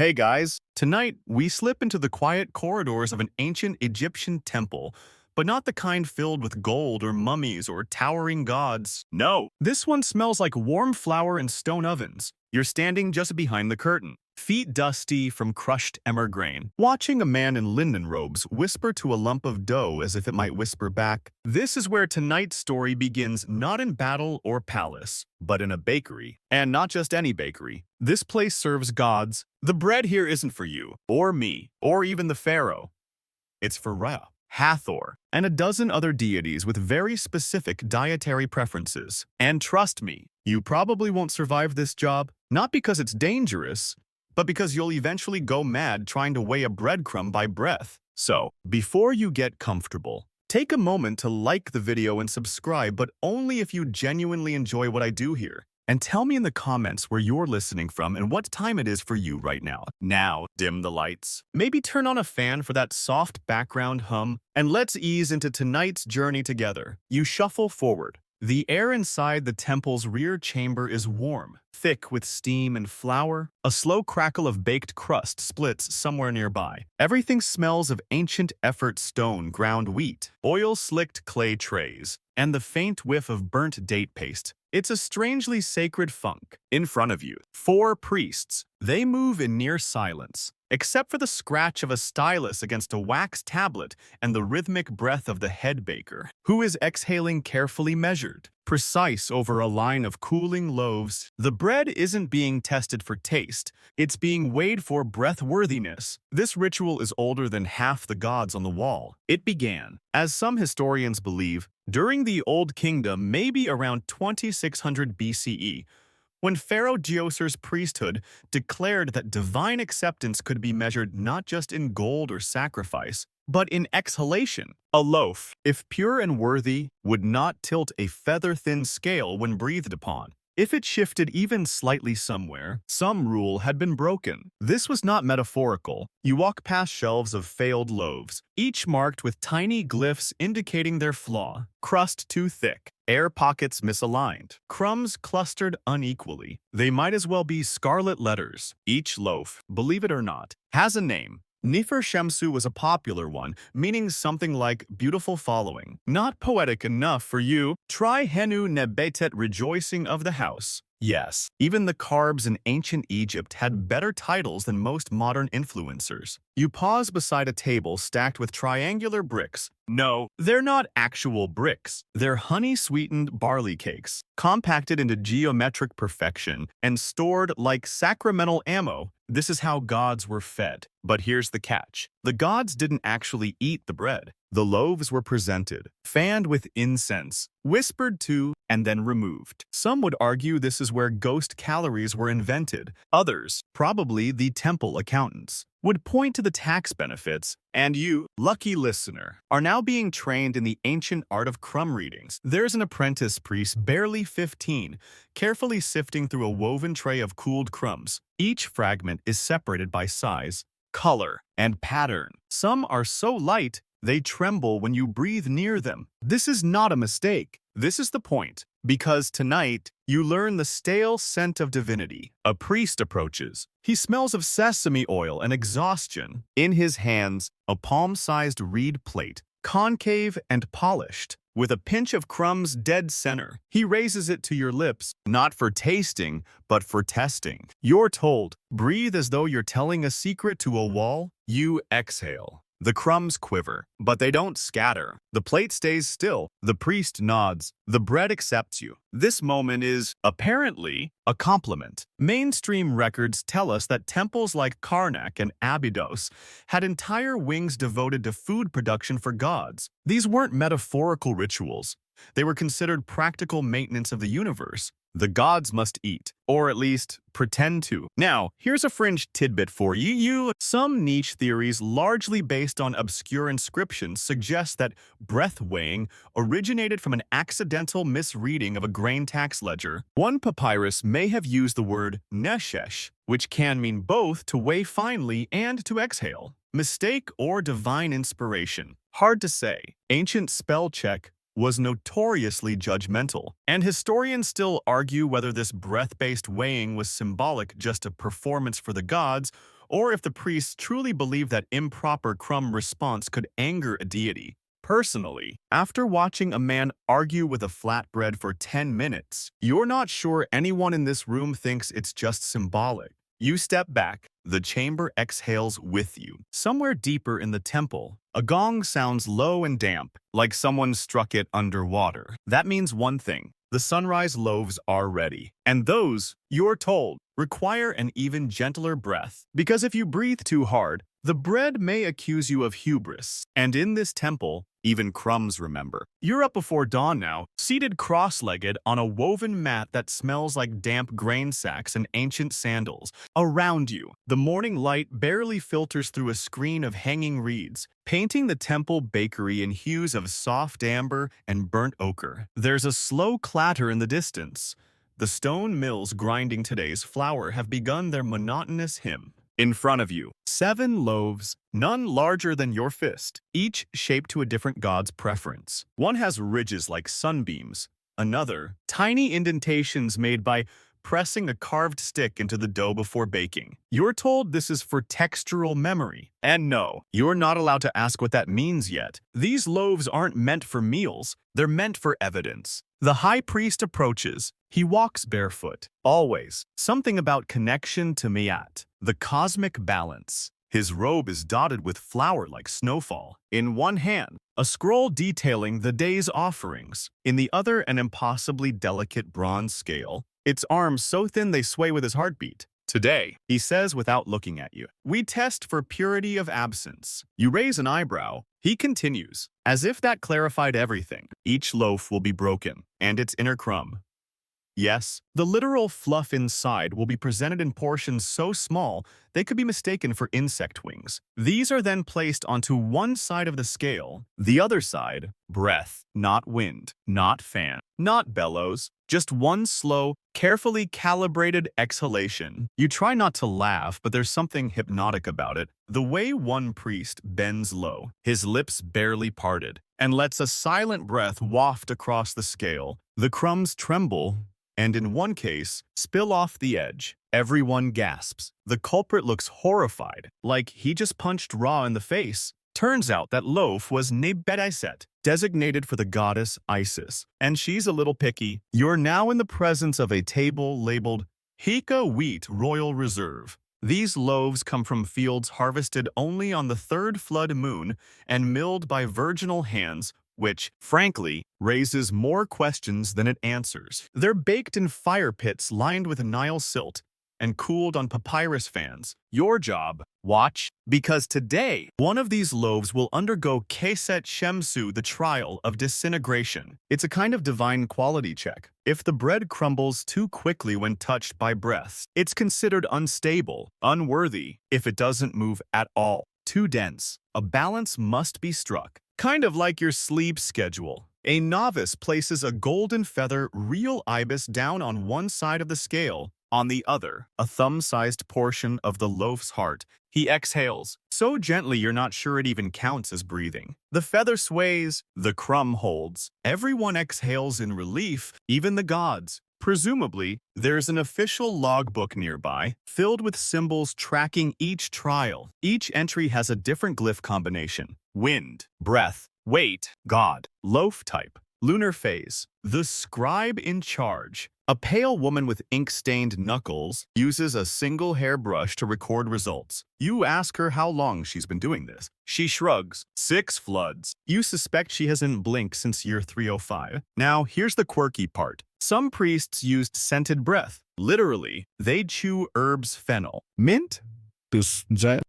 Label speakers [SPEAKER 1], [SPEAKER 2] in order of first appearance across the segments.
[SPEAKER 1] Hey guys, tonight we slip into the quiet corridors of an ancient Egyptian temple, but not the kind filled with gold or mummies or towering gods. No, this one smells like warm flour and stone ovens. You're standing just behind the curtain, feet dusty from crushed emmer grain, watching a man in linen robes whisper to a lump of dough as if it might whisper back. This is where tonight's story begins, not in battle or palace, but in a bakery. And not just any bakery. This place serves gods. The bread here isn't for you, or me, or even the pharaoh. It's for Ra, Hathor, and a dozen other deities with very specific dietary preferences. And trust me, you probably won't survive this job, not because it's dangerous, but because you'll eventually go mad trying to weigh a breadcrumb by breath. So, before you get comfortable, take a moment to like the video and subscribe, but only if you genuinely enjoy what I do here. And tell me in the comments where you're listening from and what time it is for you right now. Now, dim the lights. Maybe turn on a fan for that soft background hum, and let's ease into tonight's journey together. You shuffle forward. The air inside the temple's rear chamber is warm, thick with steam and flour. A slow crackle of baked crust splits somewhere nearby. Everything smells of ancient effort stone ground wheat, oil-slicked clay trays, and the faint whiff of burnt date paste. It's a strangely sacred funk. In front of you, 4 priests. They move in near silence, except for the scratch of a stylus against a wax tablet and the rhythmic breath of the head baker, who is exhaling carefully measured, precise over a line of cooling loaves. The bread isn't being tested for taste, it's being weighed for breathworthiness. This ritual is older than half the gods on the wall. It began, as some historians believe, during the Old Kingdom, maybe around 2600 BCE, when Pharaoh Djoser's priesthood declared that divine acceptance could be measured not just in gold or sacrifice, but in exhalation. A loaf, if pure and worthy, would not tilt a feather-thin scale when breathed upon. If it shifted even slightly somewhere, some rule had been broken. This was not metaphorical. You walk past shelves of failed loaves, each marked with tiny glyphs indicating their flaw. Crust too thick, air pockets misaligned, crumbs clustered unequally. They might as well be scarlet letters. Each loaf, believe it or not, has a name. Nefer Shemsu was a popular one, meaning something like beautiful following. Not poetic enough for you? Try Henu Nebetet, rejoicing of the house. Yes, even the carbs in ancient Egypt had better titles than most modern influencers. You pause beside a table stacked with triangular bricks. No, they're not actual bricks. They're honey-sweetened barley cakes, compacted into geometric perfection and stored like sacramental ammo. This is how gods were fed. But here's the catch. The gods didn't actually eat the bread. The loaves were presented, fanned with incense, whispered to, and then removed. Some would argue this is where ghost calories were invented. Others, probably the temple accountants, would point to the tax benefits, and you, lucky listener, are now being trained in the ancient art of crumb readings. There's an apprentice priest, barely 15, carefully sifting through a woven tray of cooled crumbs. Each fragment is separated by size, color, and pattern. Some are so light, they tremble when you breathe near them. This is not a mistake. This is the point. Because tonight, you learn the stale scent of divinity. A priest approaches. He smells of sesame oil and exhaustion. In his hands, a palm-sized reed plate, concave and polished, with a pinch of crumbs dead center. He raises it to your lips, not for tasting, but for testing. You're told, breathe as though you're telling a secret to a wall. You exhale. The crumbs quiver, but they don't scatter. The plate stays still. The priest nods. The bread accepts you. This moment is, apparently, a compliment. Mainstream records tell us that temples like Karnak and Abydos had entire wings devoted to food production for gods. These weren't metaphorical rituals. They were considered practical maintenance of the universe. The gods must eat, or at least pretend to. Now, here's a fringe tidbit for you. Some niche theories, largely based on obscure inscriptions, suggest that breath weighing originated from an accidental misreading of a grain tax ledger. One papyrus may have used the word neshesh, which can mean both to weigh finely and to exhale. Mistake or divine inspiration? Hard to say. Ancient spell check was notoriously judgmental, and historians still argue whether this breath-based weighing was symbolic, just a performance for the gods, or if the priests truly believe that improper crumb response could anger a deity. Personally, after watching a man argue with a flatbread for 10 minutes, you're not sure anyone in this room thinks it's just symbolic. You step back, the chamber exhales with you. Somewhere deeper in the temple, a gong sounds low and damp, like someone struck it underwater. That means one thing: the sunrise loaves are ready. And those, you're told, require an even gentler breath. Because if you breathe too hard, the bread may accuse you of hubris. And in this temple, even crumbs remember. You're up before dawn now, seated cross-legged on a woven mat that smells like damp grain sacks and ancient sandals. Around you, the morning light barely filters through a screen of hanging reeds, painting the temple bakery in hues of soft amber and burnt ochre. There's a slow clatter in the distance. The stone mills grinding today's flour have begun their monotonous hymn. In front of you, 7 loaves, none larger than your fist, each shaped to a different god's preference. One has ridges like sunbeams, another, tiny indentations made by pressing a carved stick into the dough before baking. You're told this is for textural memory. And no, you're not allowed to ask what that means yet. These loaves aren't meant for meals, they're meant for evidence. The high priest approaches. He walks barefoot. Always. Something about connection to Miat, the cosmic balance. His robe is dotted with flour like snowfall. In one hand, a scroll detailing the day's offerings. In the other, an impossibly delicate bronze scale, its arms so thin they sway with his heartbeat. Today, he says without looking at you, we test for purity of absence. You raise an eyebrow. He continues, as if that clarified everything. Each loaf will be broken, and its inner crumb. Yes, the literal fluff inside will be presented in portions so small they could be mistaken for insect wings. These are then placed onto one side of the scale. The other side, breath, not wind, not fan, not bellows, just one slow, carefully calibrated exhalation. You try not to laugh, but there's something hypnotic about it. The way one priest bends low, his lips barely parted, and lets a silent breath waft across the scale. The crumbs tremble, and in one case, spill off the edge. Everyone gasps. The culprit looks horrified, like he just punched Ra in the face. Turns out that loaf was Nebediset, designated for the goddess Isis, and she's a little picky. You're now in the presence of a table labeled Hika Wheat Royal Reserve. These loaves come from fields harvested only on the 3rd flood moon and milled by virginal hands, which, frankly, raises more questions than it answers. They're baked in fire pits lined with Nile silt and cooled on papyrus fans. Your job, watch, because today, one of these loaves will undergo Keset Shemsu, the trial of disintegration. It's a kind of divine quality check. If the bread crumbles too quickly when touched by breaths, it's considered unstable, unworthy. If it doesn't move at all, too dense, a balance must be struck. Kind of like your sleep schedule. A novice places a golden feather real ibis down on one side of the scale. On the other, a thumb-sized portion of the loaf's heart. He exhales, so gently you're not sure it even counts as breathing. The feather sways, the crumb holds. Everyone exhales in relief, even the gods. Presumably, there's an official logbook nearby, filled with symbols tracking each trial. Each entry has a different glyph combination. Wind, breath, weight, god, loaf type, lunar phase. The scribe in charge, a pale woman with ink-stained knuckles, uses a single hairbrush to record results. You ask her how long she's been doing this. She shrugs. 6 floods. You suspect she hasn't blinked since year 305. Now, here's the quirky part. Some priests used scented breath. Literally, they chew herbs fennel, mint,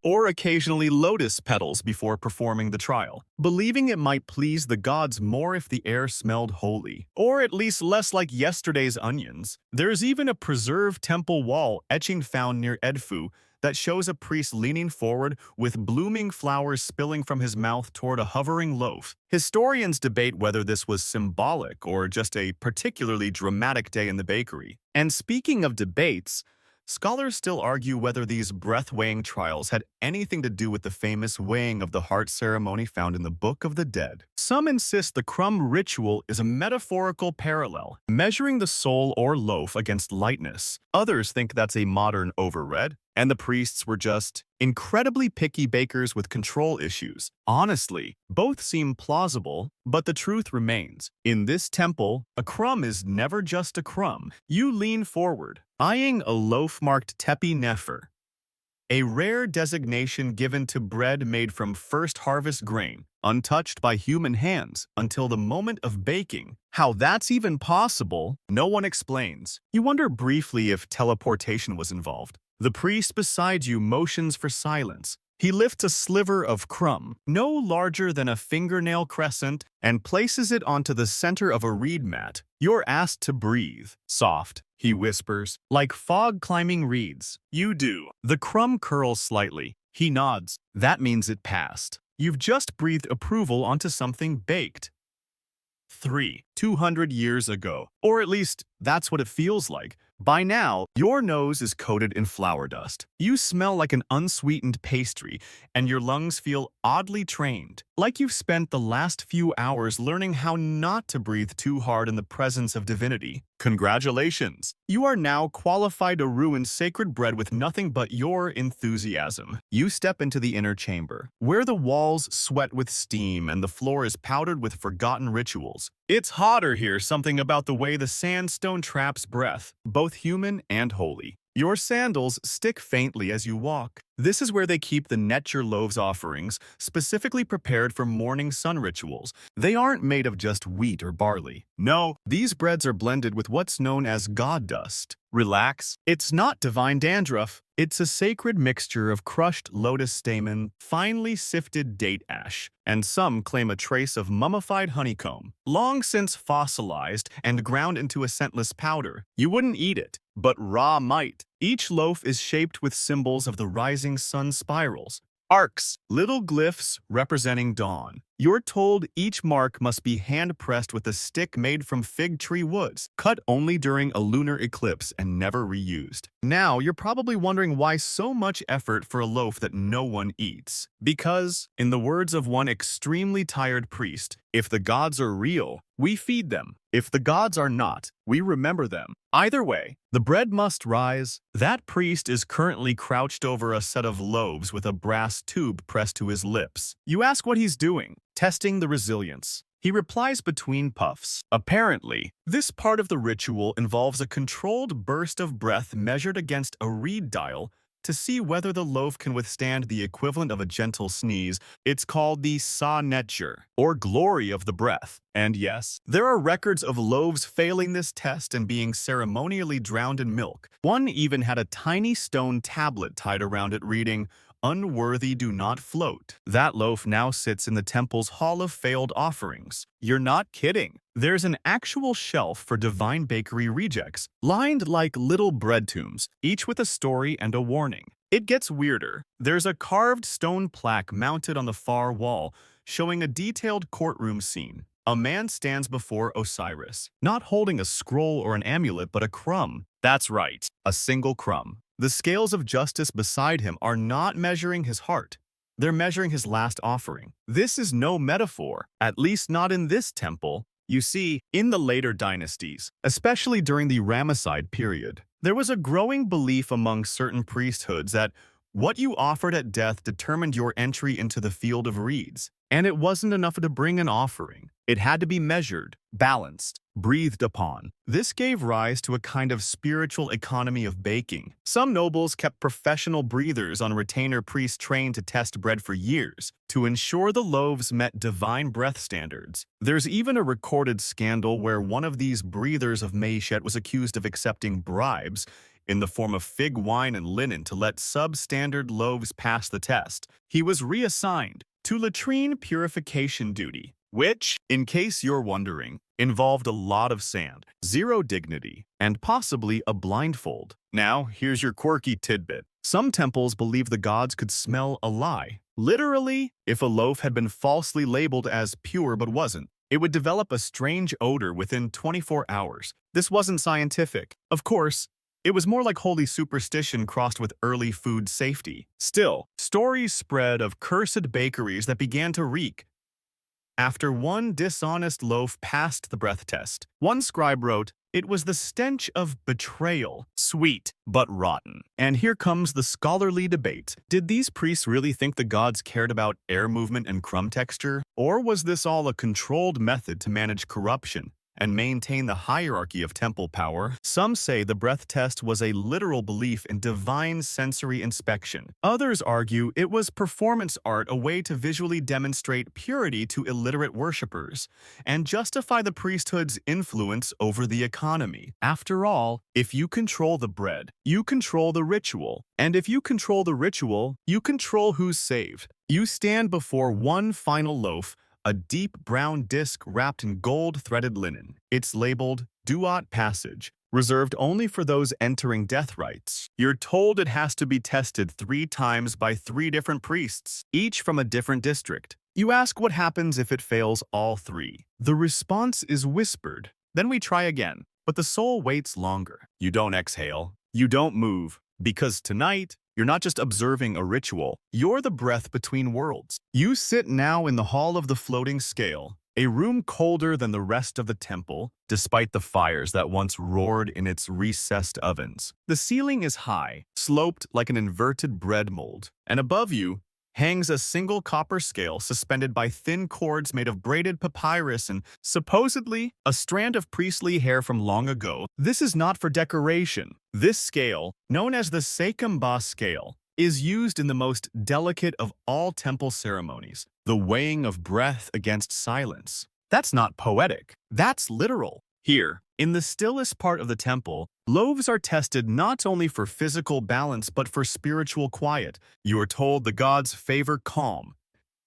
[SPEAKER 1] or occasionally lotus petals before performing the trial, believing it might please the gods more if the air smelled holy, or at least less like yesterday's onions. There's even a preserved temple wall etching found near Edfu that shows a priest leaning forward with blooming flowers spilling from his mouth toward a hovering loaf. Historians debate whether this was symbolic or just a particularly dramatic day in the bakery. And speaking of debates, scholars still argue whether these breath-weighing trials had anything to do with the famous weighing of the heart ceremony found in the Book of the Dead. Some insist the crumb ritual is a metaphorical parallel, measuring the soul or loaf against lightness. Others think that's a modern overread. and the priests were just incredibly picky bakers with control issues. Honestly, both seem plausible, but the truth remains. In this temple, a crumb is never just a crumb. You lean forward, eyeing a loaf marked tepi nefer, a rare designation given to bread made from first harvest grain, untouched by human hands until the moment of baking. How that's even possible, no one explains. You wonder briefly if teleportation was involved. The priest beside you motions for silence. He lifts a sliver of crumb, no larger than a fingernail crescent, and places it onto the center of a reed mat. You're asked to breathe. Soft, he whispers, like fog climbing reeds. You do. The crumb curls slightly. He nods. That means it passed. You've just breathed approval onto something baked. 200 years ago. Or at least, that's what it feels like. By now, your nose is coated in flour dust. You smell like an unsweetened pastry, and your lungs feel oddly trained, like you've spent the last few hours learning how not to breathe too hard in the presence of divinity. Congratulations! You are now qualified to ruin sacred bread with nothing but your enthusiasm. You step into the inner chamber, where the walls sweat with steam and the floor is powdered with forgotten rituals. It's hotter here, something about the way the sandstone traps breath, both human and holy. Your sandals stick faintly as you walk. This is where they keep the Netcher loaves offerings, specifically prepared for morning sun rituals. They aren't made of just wheat or barley. No, these breads are blended with what's known as god dust. Relax. It's not divine dandruff. It's a sacred mixture of crushed lotus stamen, finely sifted date ash, and some claim a trace of mummified honeycomb, long since fossilized and ground into a scentless powder. You wouldn't eat it, but Ra might. Each loaf is shaped with symbols of the rising sun spirals, arcs, little glyphs representing dawn. You're told each mark must be hand-pressed with a stick made from fig tree woods, cut only during a lunar eclipse and never reused. Now, you're probably wondering why so much effort for a loaf that no one eats. Because, in the words of one extremely tired priest, if the gods are real, we feed them. If the gods are not, we remember them. Either way, the bread must rise. That priest is currently crouched over a set of loaves with a brass tube pressed to his lips. You ask what he's doing. Testing the resilience. He replies between puffs. Apparently, this part of the ritual involves a controlled burst of breath measured against a reed dial to see whether the loaf can withstand the equivalent of a gentle sneeze. It's called the Sa Netcher, or glory of the breath. And yes, there are records of loaves failing this test and being ceremonially drowned in milk. One even had a tiny stone tablet tied around it reading, "Unworthy do not float." That loaf now sits in the temple's Hall of Failed Offerings. You're not kidding. There's an actual shelf for divine bakery rejects, lined like little bread tombs, each with a story and a warning. It gets weirder. There's a carved stone plaque mounted on the far wall, showing a detailed courtroom scene. A man stands before Osiris, not holding a scroll or an amulet, but a crumb. That's right, a single crumb. The scales of justice beside him are not measuring his heart. They're measuring his last offering. This is no metaphor, at least not in this temple. You see, in the later dynasties, especially during the Ramesside period, there was a growing belief among certain priesthoods that what you offered at death determined your entry into the field of reeds. And it wasn't enough to bring an offering. It had to be measured, balanced, breathed upon. This gave rise to a kind of spiritual economy of baking. Some nobles kept professional breathers on retainer priests trained to test bread for years to ensure the loaves met divine breath standards. There's even a recorded scandal where one of these breathers of Maishet was accused of accepting bribes in the form of fig wine and linen to let substandard loaves pass the test. He was reassigned to latrine purification duty, which, in case you're wondering, involved a lot of sand, zero dignity, and possibly a blindfold. Now, here's your quirky tidbit. Some temples believe the gods could smell a lie. Literally, if a loaf had been falsely labeled as pure but wasn't, it would develop a strange odor within 24 hours. This wasn't scientific. Of course, it was more like holy superstition crossed with early food safety. Still, stories spread of cursed bakeries that began to reek after one dishonest loaf passed the breath test. One scribe wrote, It was the stench of betrayal, sweet but rotten. And here comes the scholarly debate. Did these priests really think the gods cared about air movement and crumb texture? Or was this all a controlled method to manage corruption and maintain the hierarchy of temple power? Some say the breath test was a literal belief in divine sensory inspection. Others argue it was performance art, a way to visually demonstrate purity to illiterate worshippers and justify the priesthood's influence over the economy. After all, if you control the bread, you control the ritual. And if you control the ritual, you control who's saved. You stand before one final loaf, a deep brown disc wrapped in gold-threaded linen. It's labeled Duat Passage, reserved only for those entering death rites. You're told it has to be tested 3 times by 3 different priests, each from a different district. You ask what happens if it fails all 3. The response is whispered. Then we try again, but the soul waits longer. You don't exhale. You don't move. Because tonight, you're not just observing a ritual, you're the breath between worlds. You sit now in the hall of the floating scale, a room colder than the rest of the temple, despite the fires that once roared in its recessed ovens. The ceiling is high, sloped like an inverted bread mold, and above you hangs a single copper scale suspended by thin cords made of braided papyrus and, supposedly, a strand of priestly hair from long ago. This is not for decoration. This scale, known as the Sekamba scale, is used in the most delicate of all temple ceremonies, the weighing of breath against silence. That's not poetic. That's literal. Here, in the stillest part of the temple, loaves are tested not only for physical balance but for spiritual quiet. You are told the gods favor calm,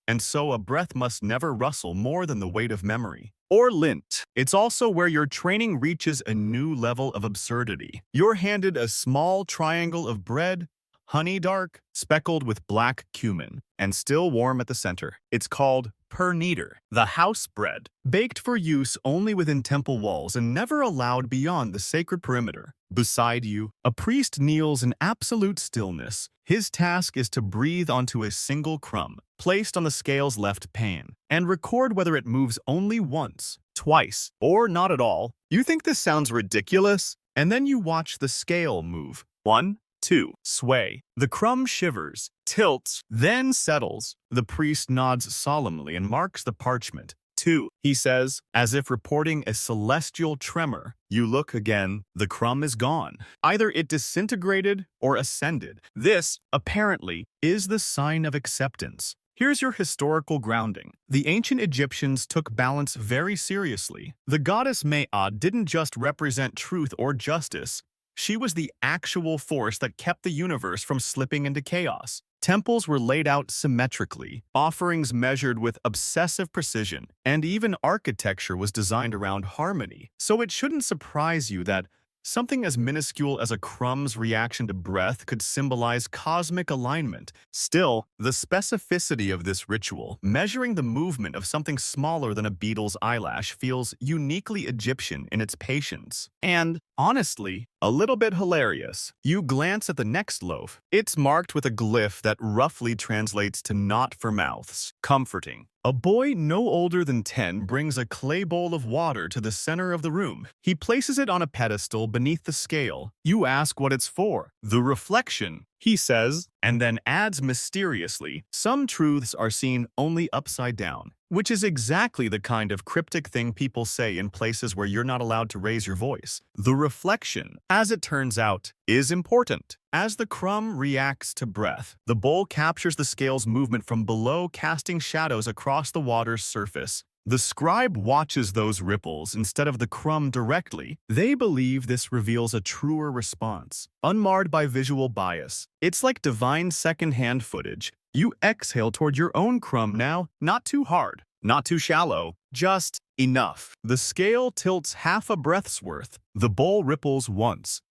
[SPEAKER 1] and so a breath must never rustle more than the weight of memory. Or lint. It's also where your training reaches a new level of absurdity. You're handed a small triangle of bread, honey dark, speckled with black cumin, and still warm at the center. It's called per niter, the house bread, baked for use only within temple walls and never allowed beyond the sacred perimeter. Beside you, a priest kneels in absolute stillness. His task is to breathe onto a single crumb, placed on the scale's left pan, and record whether it moves only once, twice, or not at all. You think this sounds ridiculous? And then you watch the scale move. 1, 2, sway. The crumb shivers, tilts, then settles. The priest nods solemnly and marks the parchment. 2, he says, as if reporting a celestial tremor. You look again, the crumb is gone. Either it disintegrated or ascended. This, apparently, is the sign of acceptance. Here's your historical grounding. The ancient Egyptians took balance very seriously. The goddess Ma'at didn't just represent truth or justice. She was the actual force that kept the universe from slipping into chaos. Temples were laid out symmetrically, offerings measured with obsessive precision, and even architecture was designed around harmony. So it shouldn't surprise you that something as minuscule as a crumb's reaction to breath could symbolize cosmic alignment. Still, the specificity of this ritual, measuring the movement of something smaller than a beetle's eyelash, feels uniquely Egyptian in its patience. And, honestly, a little bit hilarious. You glance at the next loaf. It's marked with a glyph that roughly translates to "not for mouths." Comforting. A boy no older than 10 brings a clay bowl of water to the center of the room. He places it on a pedestal beneath the scale. You ask what it's for. The reflection, he says, and then adds mysteriously, some truths are seen only upside down, which is exactly the kind of cryptic thing people say in places where you're not allowed to raise your voice. The reflection, as it turns out, is important. As the crumb reacts to breath, the bowl captures the scale's movement from below, casting shadows across the water's surface. The scribe watches those ripples instead of the crumb directly. They believe this reveals a truer response, unmarred by visual bias. It's like divine second-hand footage. You exhale toward your own crumb now, not too hard, not too shallow, just enough. The scale tilts half a breath's worth. The bowl ripples once.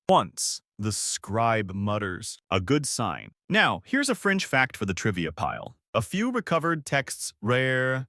[SPEAKER 1] The scribe mutters, a good sign. Now, here's a fringe fact for the trivia pile. A few recovered texts, rare,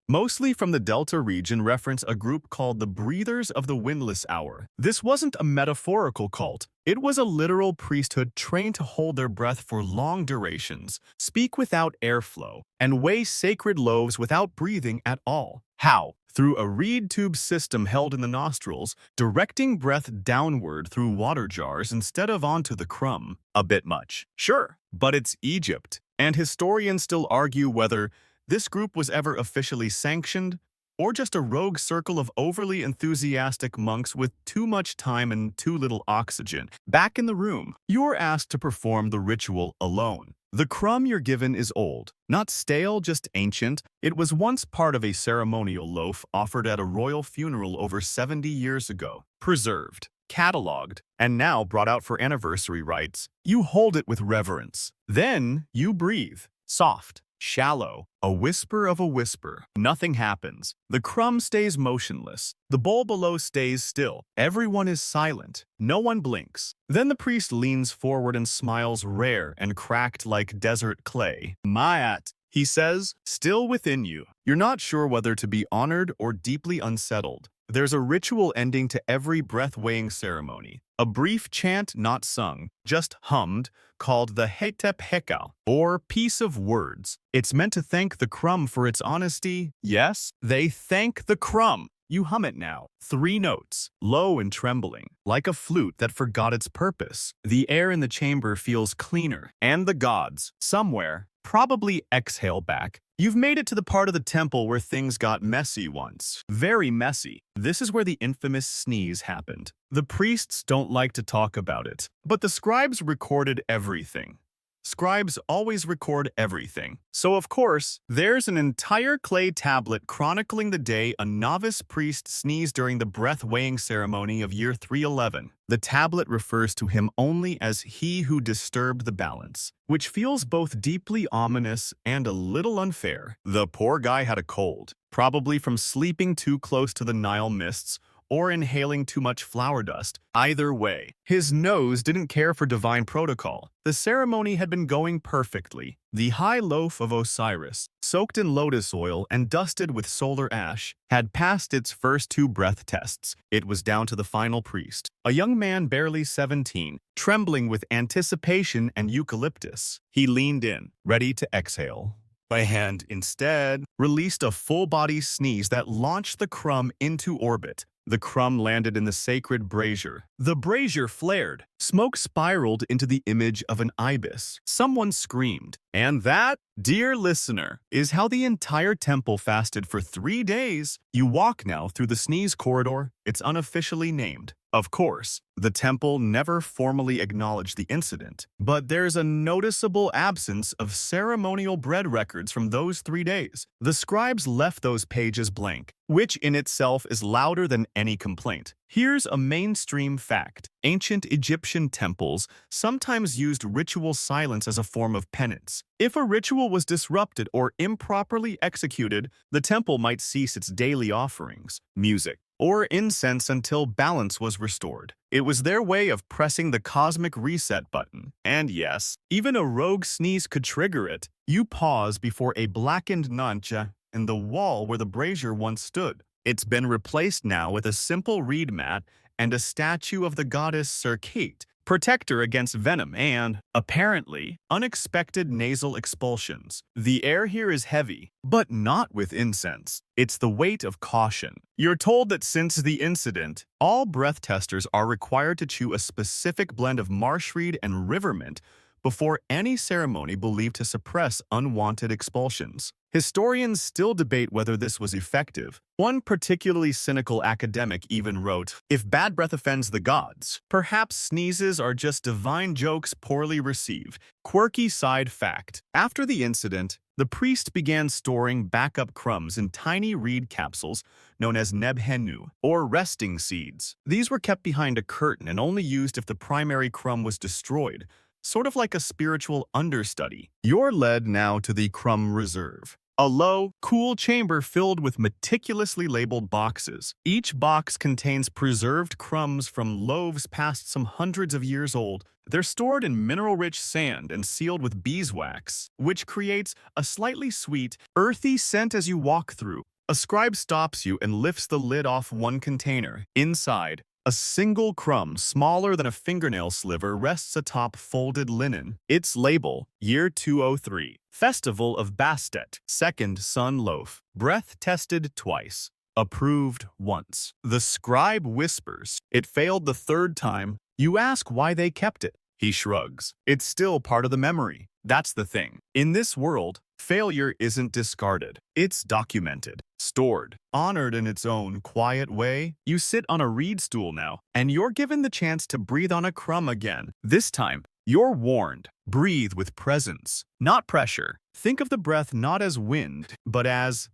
[SPEAKER 1] mostly from the Delta region, reference a group called the Breathers of the Windless Hour. This wasn't a metaphorical cult. It was a literal priesthood trained to hold their breath for long durations, speak without airflow, and weigh sacred loaves without breathing at all. How? Through a reed tube system held in the nostrils, directing breath downward through water jars instead of onto the crumb. A bit much. Sure, but it's Egypt, and historians still argue whether this group was ever officially sanctioned or just a rogue circle of overly enthusiastic monks with too much time and too little oxygen. Back in the room, you're asked to perform the ritual alone. The crumb you're given is old, not stale, just ancient. It was once part of a ceremonial loaf offered at a royal funeral over 70 years ago, preserved, cataloged, and now brought out for anniversary rites. You hold it with reverence. Then you breathe, soft, shallow, a whisper of a whisper. Nothing happens. The crumb stays motionless. The bowl below stays still. Everyone is silent. No one blinks. Then the priest leans forward and smiles, rare and cracked like desert clay. Mayat, he says, still within you. You're not sure whether to be honored or deeply unsettled. There's a ritual ending to every breath-weighing ceremony. A brief chant not sung, just hummed, called the Hetep Hekal, or Piece of Words. It's meant to thank the crumb for its honesty. Yes, they thank the crumb. You hum it now. 3 notes, low and trembling, like a flute that forgot its purpose. The air in the chamber feels cleaner, and the gods, somewhere, probably exhale back. You've made it to the part of the temple where things got messy once. Very messy. This is where the infamous sneeze happened. The priests don't like to talk about it, but the scribes recorded everything. Scribes always record everything. So of course, there's an entire clay tablet chronicling the day a novice priest sneezed during the breath-weighing ceremony of year 311. The tablet refers to him only as he who disturbed the balance, which feels both deeply ominous and a little unfair. The poor guy had a cold, probably from sleeping too close to the Nile mists or inhaling too much flour dust. Either way, his nose didn't care for divine protocol. The ceremony had been going perfectly. The high loaf of Osiris, soaked in lotus oil and dusted with solar ash, had passed its first 2 breath tests. It was down to the final priest, a young man barely 17, trembling with anticipation and eucalyptus. He leaned in, ready to exhale. My hand, instead, released a full-body sneeze that launched the crumb into orbit. The crumb landed in the sacred brazier. The brazier flared. Smoke spiraled into the image of an ibis. Someone screamed. And that, dear listener, is how the entire temple fasted for 3 days. You walk now through the sneeze corridor. It's unofficially named. Of course, the temple never formally acknowledged the incident, but there's a noticeable absence of ceremonial bread records from those 3 days. The scribes left those pages blank, which in itself is louder than any complaint. Here's a mainstream fact. Ancient Egyptian temples sometimes used ritual silence as a form of penance. If a ritual was disrupted or improperly executed, the temple might cease its daily offerings, music, or incense until balance was restored. It was their way of pressing the cosmic reset button. And yes, even a rogue sneeze could trigger it. You pause before a blackened nancha in the wall where the brazier once stood. It's been replaced now with a simple reed mat and a statue of the goddess Serket, protector against venom and, apparently, unexpected nasal expulsions. The air here is heavy, but not with incense. It's the weight of caution. You're told that since the incident, all breath testers are required to chew a specific blend of marshreed and rivermint before any ceremony believed to suppress unwanted expulsions. Historians still debate whether this was effective. One particularly cynical academic even wrote, "If bad breath offends the gods, perhaps sneezes are just divine jokes poorly received." Quirky side fact. After the incident, the priest began storing backup crumbs in tiny reed capsules known as nebhenu, or resting seeds. These were kept behind a curtain and only used if the primary crumb was destroyed, sort of like a spiritual understudy. You're led now to the crumb reserve. A low, cool chamber filled with meticulously labeled boxes. Each box contains preserved crumbs from loaves past some hundreds of years old. They're stored in mineral-rich sand and sealed with beeswax, which creates a slightly sweet, earthy scent as you walk through. A scribe stops you and lifts the lid off one container. Inside, A single crumb, smaller than a fingernail sliver, rests atop folded linen. Its label, Year 203, Festival of Bastet, Second Sun Loaf. Breath tested twice. Approved once. The scribe whispers. It failed the third time. You ask why they kept it. He shrugs. It's still part of the memory. That's the thing. In this world, failure isn't discarded. It's documented, stored, honored in its own quiet way. You sit on a reed stool now, and you're given the chance to breathe on a crumb again. This time, you're warned. Breathe with presence, not pressure. Think of the breath not as wind, but as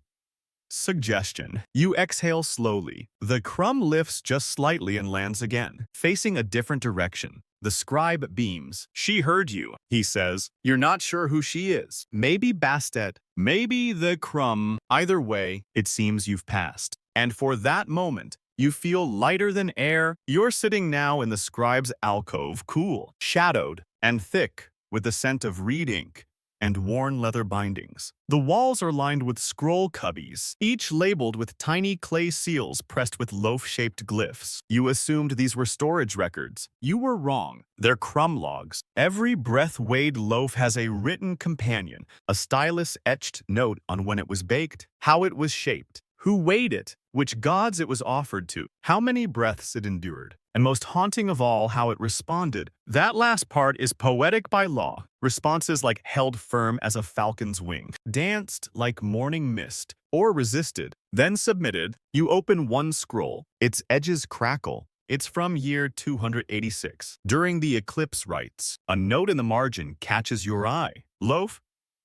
[SPEAKER 1] suggestion. You exhale slowly. The crumb lifts just slightly and lands again, facing a different direction. The scribe beams. She heard you, he says. You're not sure who she is. Maybe Bastet, maybe the crumb. Either way, it seems you've passed. And for that moment, you feel lighter than air. You're sitting now in the scribe's alcove, cool, shadowed, and thick, with the scent of reed ink and worn leather bindings. The walls are lined with scroll cubbies, each labeled with tiny clay seals pressed with loaf-shaped glyphs. You assumed these were storage records. You were wrong. They're crumb logs. Every breath-weighed loaf has a written companion, a stylus-etched note on when it was baked, how it was shaped, who weighed it, which gods it was offered to, how many breaths it endured, and most haunting of all, how it responded. That last part is poetic by law. Responses like held firm as a falcon's wing, danced like morning mist, or resisted, then submitted. You open one scroll. Its edges crackle. It's from year 286. During the eclipse rites, a note in the margin catches your eye. Loaf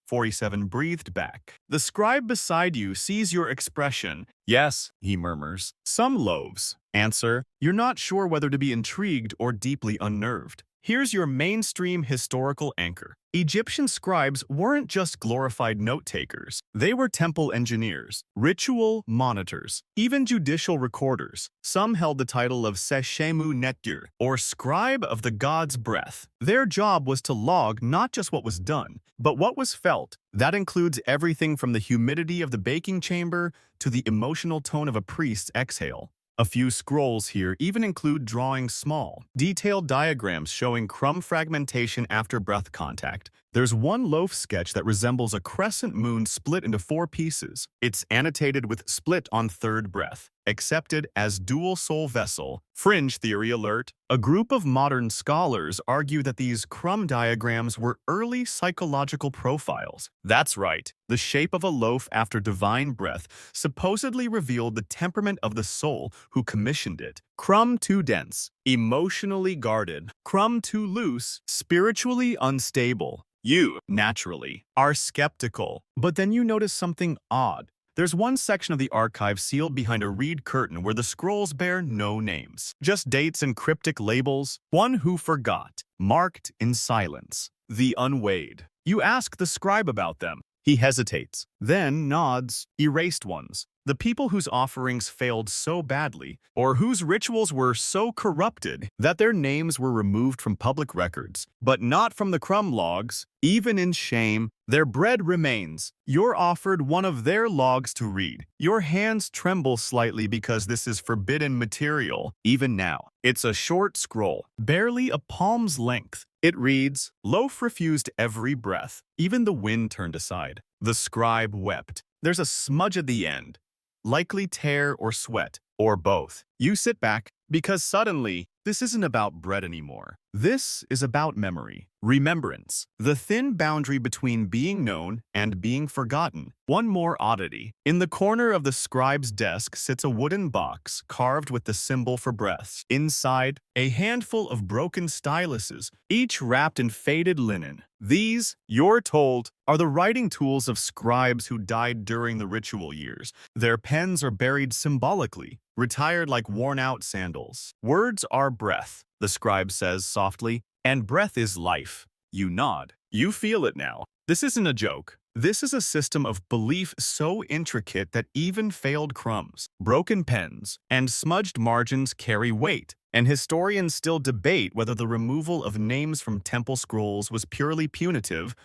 [SPEAKER 1] 47 breathed back. The scribe beside you sees your expression. Yes, he murmurs. Some loaves. Answer, you're not sure whether to be intrigued or deeply unnerved. Here's your mainstream historical anchor. Egyptian scribes weren't just glorified note-takers. They were temple engineers, ritual monitors, even judicial recorders. Some held the title of Seshemu Netdir, or scribe of the god's breath. Their job was to log not just what was done, but what was felt. That includes everything from the humidity of the baking chamber to the emotional tone of a priest's exhale. A few scrolls here even include drawing small, detailed diagrams showing crumb fragmentation after breath contact. There's one loaf sketch that resembles a crescent moon split into 4 pieces. It's annotated with split on third breath, accepted as dual soul vessel. Fringe theory alert. A group of modern scholars argue that these crumb diagrams were early psychological profiles. That's right. The shape of a loaf after divine breath supposedly revealed the temperament of the soul who commissioned it. Crumb too dense, emotionally guarded. Crumb too loose, spiritually unstable. You, naturally, are skeptical. But then you notice something odd. There's one section of the archive sealed behind a reed curtain where the scrolls bear no names, just dates and cryptic labels. One who forgot, marked in silence. The unweighed. You ask the scribe about them. He hesitates, then nods. Erased ones. The people whose offerings failed so badly, or whose rituals were so corrupted that their names were removed from public records, but not from the crumb logs. Even in shame, their bread remains. You're offered one of their logs to read. Your hands tremble slightly because this is forbidden material, even now. It's a short scroll, barely a palm's length. It reads, Loaf refused every breath. Even the wind turned aside. The scribe wept. There's a smudge at the end. Likely tear or sweat, or both. You sit back, because suddenly, this isn't about bread anymore. This is about memory, remembrance, the thin boundary between being known and being forgotten. One more oddity. In the corner of the scribe's desk sits a wooden box carved with the symbol for breaths. Inside, a handful of broken styluses, each wrapped in faded linen. These, you're told, are the writing tools of scribes who died during the ritual years. Their pens are buried symbolically, retired like worn-out sandals. Words are breath, the scribe says softly, and breath is life. You nod. You feel it now. This isn't a joke. This is a system of belief so intricate that even failed crumbs, broken pens, and smudged margins carry weight. And historians still debate whether the removal of names from temple scrolls was purely punitive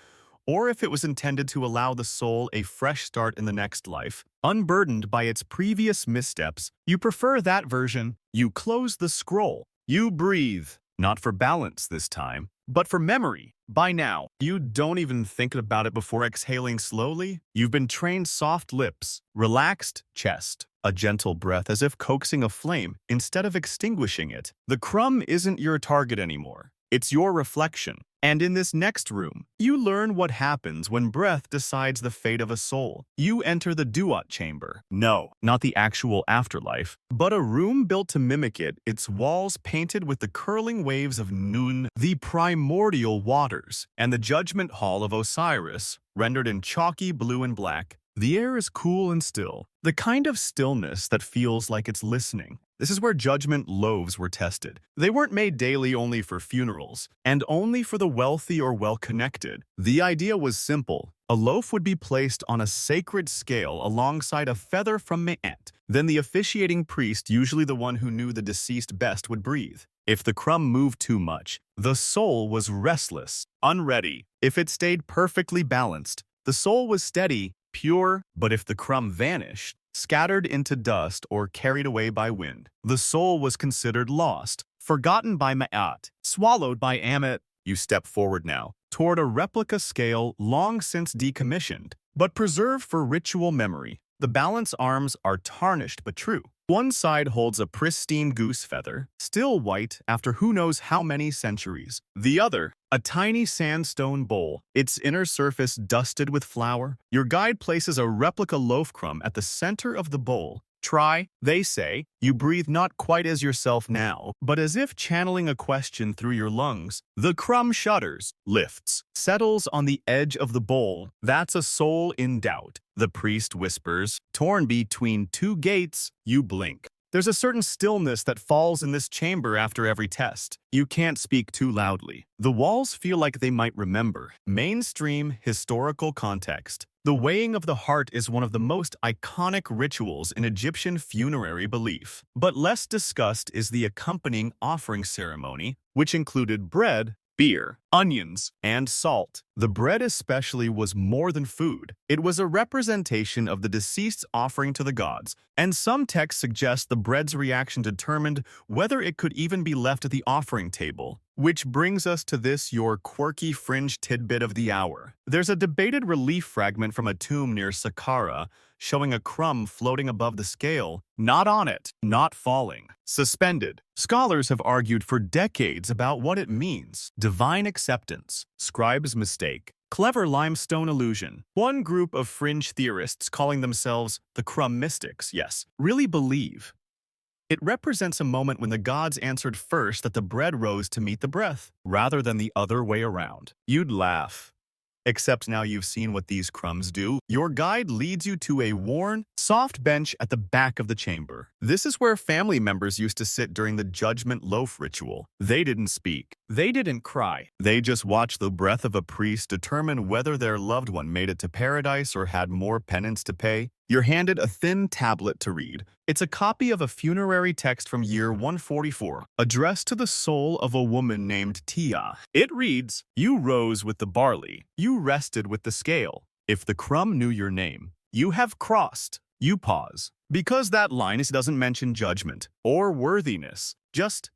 [SPEAKER 1] or if it was intended to allow the soul a fresh start in the next life. Unburdened by its previous missteps, you prefer that version. You close the scroll. You breathe, not for balance this time, but for memory. By now, you don't even think about it before exhaling slowly. You've been trained soft lips, relaxed chest, a gentle breath as if coaxing a flame instead of extinguishing it. The crumb isn't your target anymore. It's your reflection. And in this next room, you learn what happens when breath decides the fate of a soul. You enter the duat chamber. No, not the actual afterlife, but a room built to mimic it, its walls painted with the curling waves of Nun, the primordial waters, and the judgment hall of Osiris, rendered in chalky blue and black. The air is cool and still, the kind of stillness that feels like it's listening. This is where judgment loaves were tested. They weren't made daily only for funerals, and only for the wealthy or well-connected. The idea was simple. A loaf would be placed on a sacred scale alongside a feather from Ma'at. Then the officiating priest, usually the one who knew the deceased best, would breathe. If the crumb moved too much, the soul was restless, unready. If it stayed perfectly balanced, the soul was steady, pure. But if the crumb vanished, scattered into dust or carried away by wind, the soul was considered lost, forgotten by Ma'at, swallowed by Ammit. You step forward now, toward a replica scale long since decommissioned, but preserved for ritual memory. The balance arms are tarnished but true. One side holds a pristine goose feather, still white after who knows how many centuries. The other, a tiny sandstone bowl, its inner surface dusted with flour. Your guide places a replica loaf crumb at the center of the bowl. Try, they say. You breathe not quite as yourself now, but as if channeling a question through your lungs. The crumb shudders, lifts, settles on the edge of the bowl. That's a soul in doubt. The priest whispers, torn between two gates. You blink. There's a certain stillness that falls in this chamber after every test. You can't speak too loudly. The walls feel like they might remember. Mainstream historical context. The weighing of the heart is one of the most iconic rituals in Egyptian funerary belief. But less discussed is the accompanying offering ceremony, which included bread, beer, onions, and salt. The bread especially was more than food. It was a representation of the deceased's offering to the gods, and some texts suggest the bread's reaction determined whether it could even be left at the offering table. Which brings us to this, your quirky fringe tidbit of the hour. There's a debated relief fragment from a tomb near Saqqara showing a crumb floating above the scale, not on it, not falling, suspended. Scholars have argued for decades about what it means. Divine acceptance, scribe's mistake, clever limestone illusion. One group of fringe theorists, calling themselves the crumb mystics, yes, really believe it represents a moment when the gods answered first that the bread rose to meet the breath, rather than the other way around. You'd laugh. Except now you've seen what these crumbs do. Your guide leads you to a worn, soft bench at the back of the chamber. This is where family members used to sit during the judgment loaf ritual. They didn't speak. They didn't cry. They just watched the breath of a priest determine whether their loved one made it to paradise or had more penance to pay. You're handed a thin tablet to read. It's a copy of a funerary text from year 144, addressed to the soul of a woman named Tia. It reads, "You rose with the barley. You rested with the scale. If the crumb knew your name, you have crossed." You pause. Because that line doesn't mention judgment or worthiness, just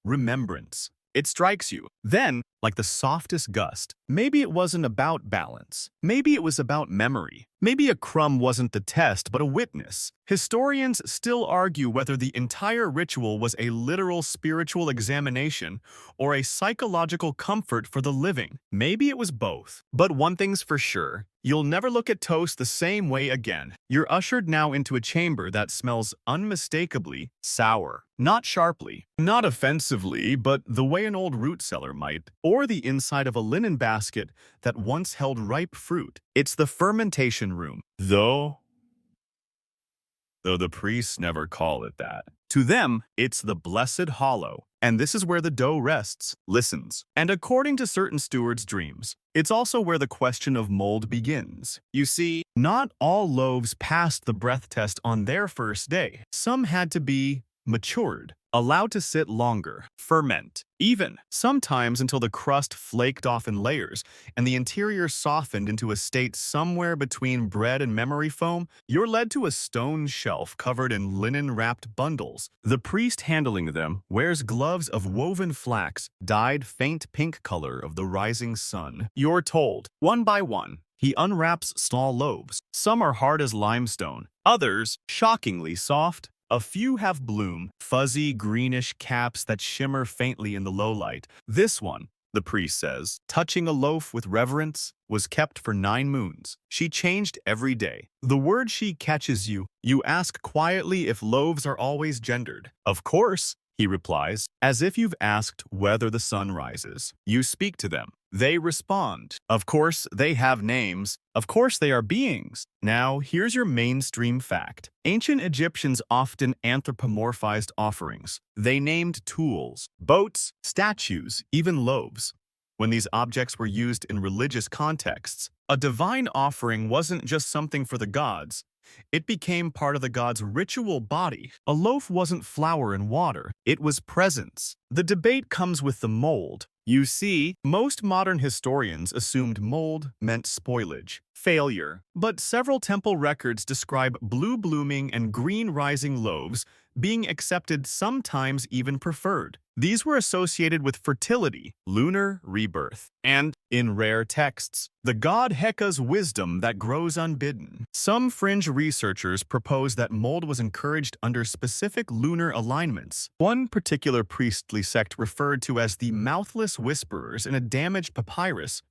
[SPEAKER 1] remembrance. It strikes you. Then, like the softest gust, maybe it wasn't about balance. Maybe it was about memory. Maybe a crumb wasn't the test, but a witness. Historians still argue whether the entire ritual was a literal spiritual examination or a psychological comfort for the living. Maybe it was both. But one thing's for sure, you'll never look at toast the same way again. You're ushered now into a chamber that smells unmistakably sour. Not sharply, not offensively, but the way an old root cellar might, or the inside of a linen basket that once held ripe fruit. It's the fermentation room, though the priests never call it that. To them, it's the blessed hollow, and this is where the dough rests, listens. And according to certain stewards' dreams, it's also where the question of mold begins. You see, not all loaves passed the breath test on their first day. Some had to be matured, allowed to sit longer, ferment, even, sometimes until the crust flaked off in layers and the interior softened into a state somewhere between bread and memory foam. You're led to a stone shelf covered in linen-wrapped bundles. The priest handling them wears gloves of woven flax, dyed faint pink color of the rising sun. You're told, one by one, he unwraps small loaves. Some are hard as limestone, others shockingly soft. A few have bloom, fuzzy greenish caps that shimmer faintly in the low light. This one, the priest says, touching a loaf with reverence, was kept for 9 moons. She changed every day. The word she catches you, you ask quietly if loaves are always gendered. Of course, he replies, as if you've asked whether the sun rises. You speak to them. They respond. Of course, they have names. Of course, they are beings. Now, here's your mainstream fact. Ancient Egyptians often anthropomorphized offerings. They named tools, boats, statues, even loaves. When these objects were used in religious contexts, a divine offering wasn't just something for the gods. It became part of the god's ritual body. A loaf wasn't flour and water. It was presence. The debate comes with the mold. You see, most modern historians assumed mold meant spoilage, failure, but several temple records describe blue blooming and green rising loaves being accepted, sometimes even preferred. These were associated with fertility, lunar rebirth, and, in rare texts, the god Heka's wisdom that grows unbidden. Some fringe researchers propose that mold was encouraged under specific lunar alignments. One particular priestly sect referred to as the mouthless whisperers in a damaged papyrus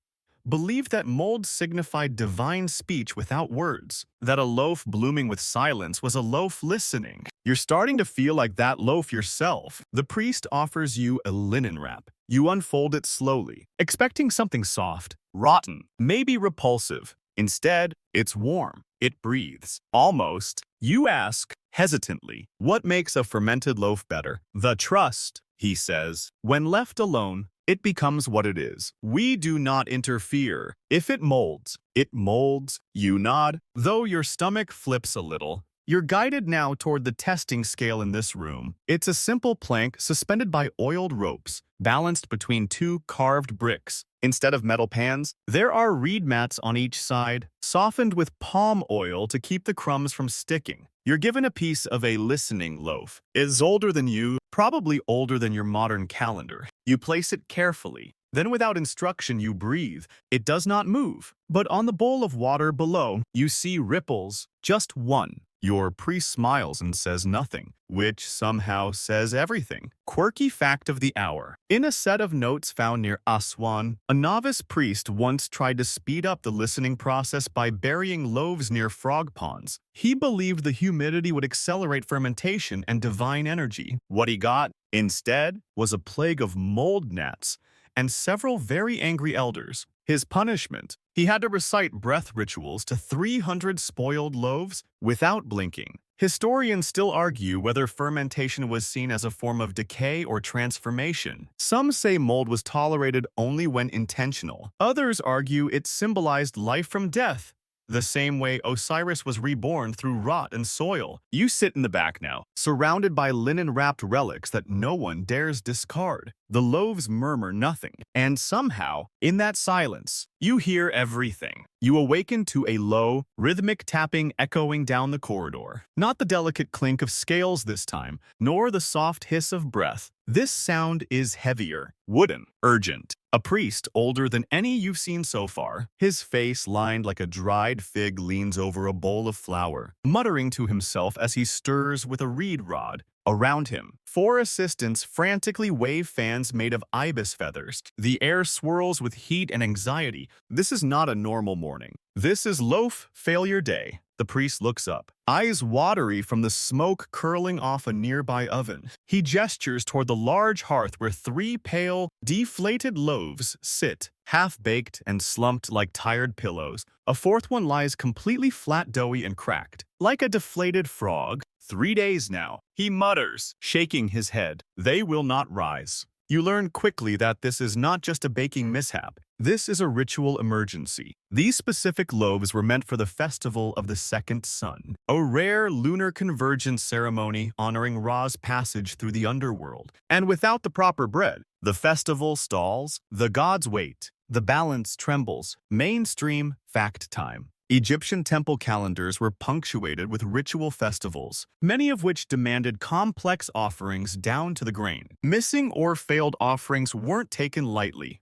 [SPEAKER 1] believed that mold signified divine speech without words, that a loaf blooming with silence was a loaf listening. You're starting to feel like that loaf yourself. The priest offers you a linen wrap. You unfold it slowly, expecting something soft, rotten, maybe repulsive. Instead, it's warm. It breathes. Almost. You ask, hesitantly, what makes a fermented loaf better? The trust, he says. When left alone, it becomes what it is. We do not interfere. If it molds, it molds. You nod. Though your stomach flips a little, you're guided now toward the testing scale in this room. It's a simple plank suspended by oiled ropes, balanced between 2 carved bricks. Instead of metal pans, there are reed mats on each side, softened with palm oil to keep the crumbs from sticking. You're given a piece of a listening loaf. It's older than you, probably older than your modern calendar. You place it carefully. Then without instruction you breathe. It does not move. But on the bowl of water below, you see ripples, just one. Your priest smiles and says nothing, which somehow says everything. Quirky fact of the hour. In a set of notes found near Aswan, a novice priest once tried to speed up the listening process by burying loaves near frog ponds. He believed the humidity would accelerate fermentation and divine energy. What he got, instead, was a plague of mold gnats and several very angry elders. His punishment, he had to recite breath rituals to 300 spoiled loaves without blinking. Historians still argue whether fermentation was seen as a form of decay or transformation. Some say mold was tolerated only when intentional. Others argue it symbolized life from death, the same way Osiris was reborn through rot and soil. You sit in the back now, surrounded by linen-wrapped relics that no one dares discard. The loaves murmur nothing, and somehow, in that silence, you hear everything. You awaken to a low, rhythmic tapping echoing down the corridor. Not the delicate clink of scales this time, nor the soft hiss of breath. This sound is heavier, wooden, urgent. A priest older than any you've seen so far, his face lined like a dried fig, leans over a bowl of flour, muttering to himself as he stirs with a reed rod. Around him, 4 assistants frantically wave fans made of ibis feathers. The air swirls with heat and anxiety. This is not a normal morning. This is loaf failure day. The priest looks up, eyes watery from the smoke curling off a nearby oven. He gestures toward the large hearth where 3 pale, deflated loaves sit, half-baked and slumped like tired pillows. A 4th one lies completely flat, doughy, and cracked, like a deflated frog. 3 days now, he mutters, shaking his head. They will not rise. You learn quickly that this is not just a baking mishap. This is a ritual emergency. These specific loaves were meant for the festival of the second sun, a rare lunar convergence ceremony honoring Ra's passage through the underworld. And without the proper bread, the festival stalls, the gods wait, the balance trembles. Mainstream fact time. Egyptian temple calendars were punctuated with ritual festivals, many of which demanded complex offerings down to the grain. Missing or failed offerings weren't taken lightly.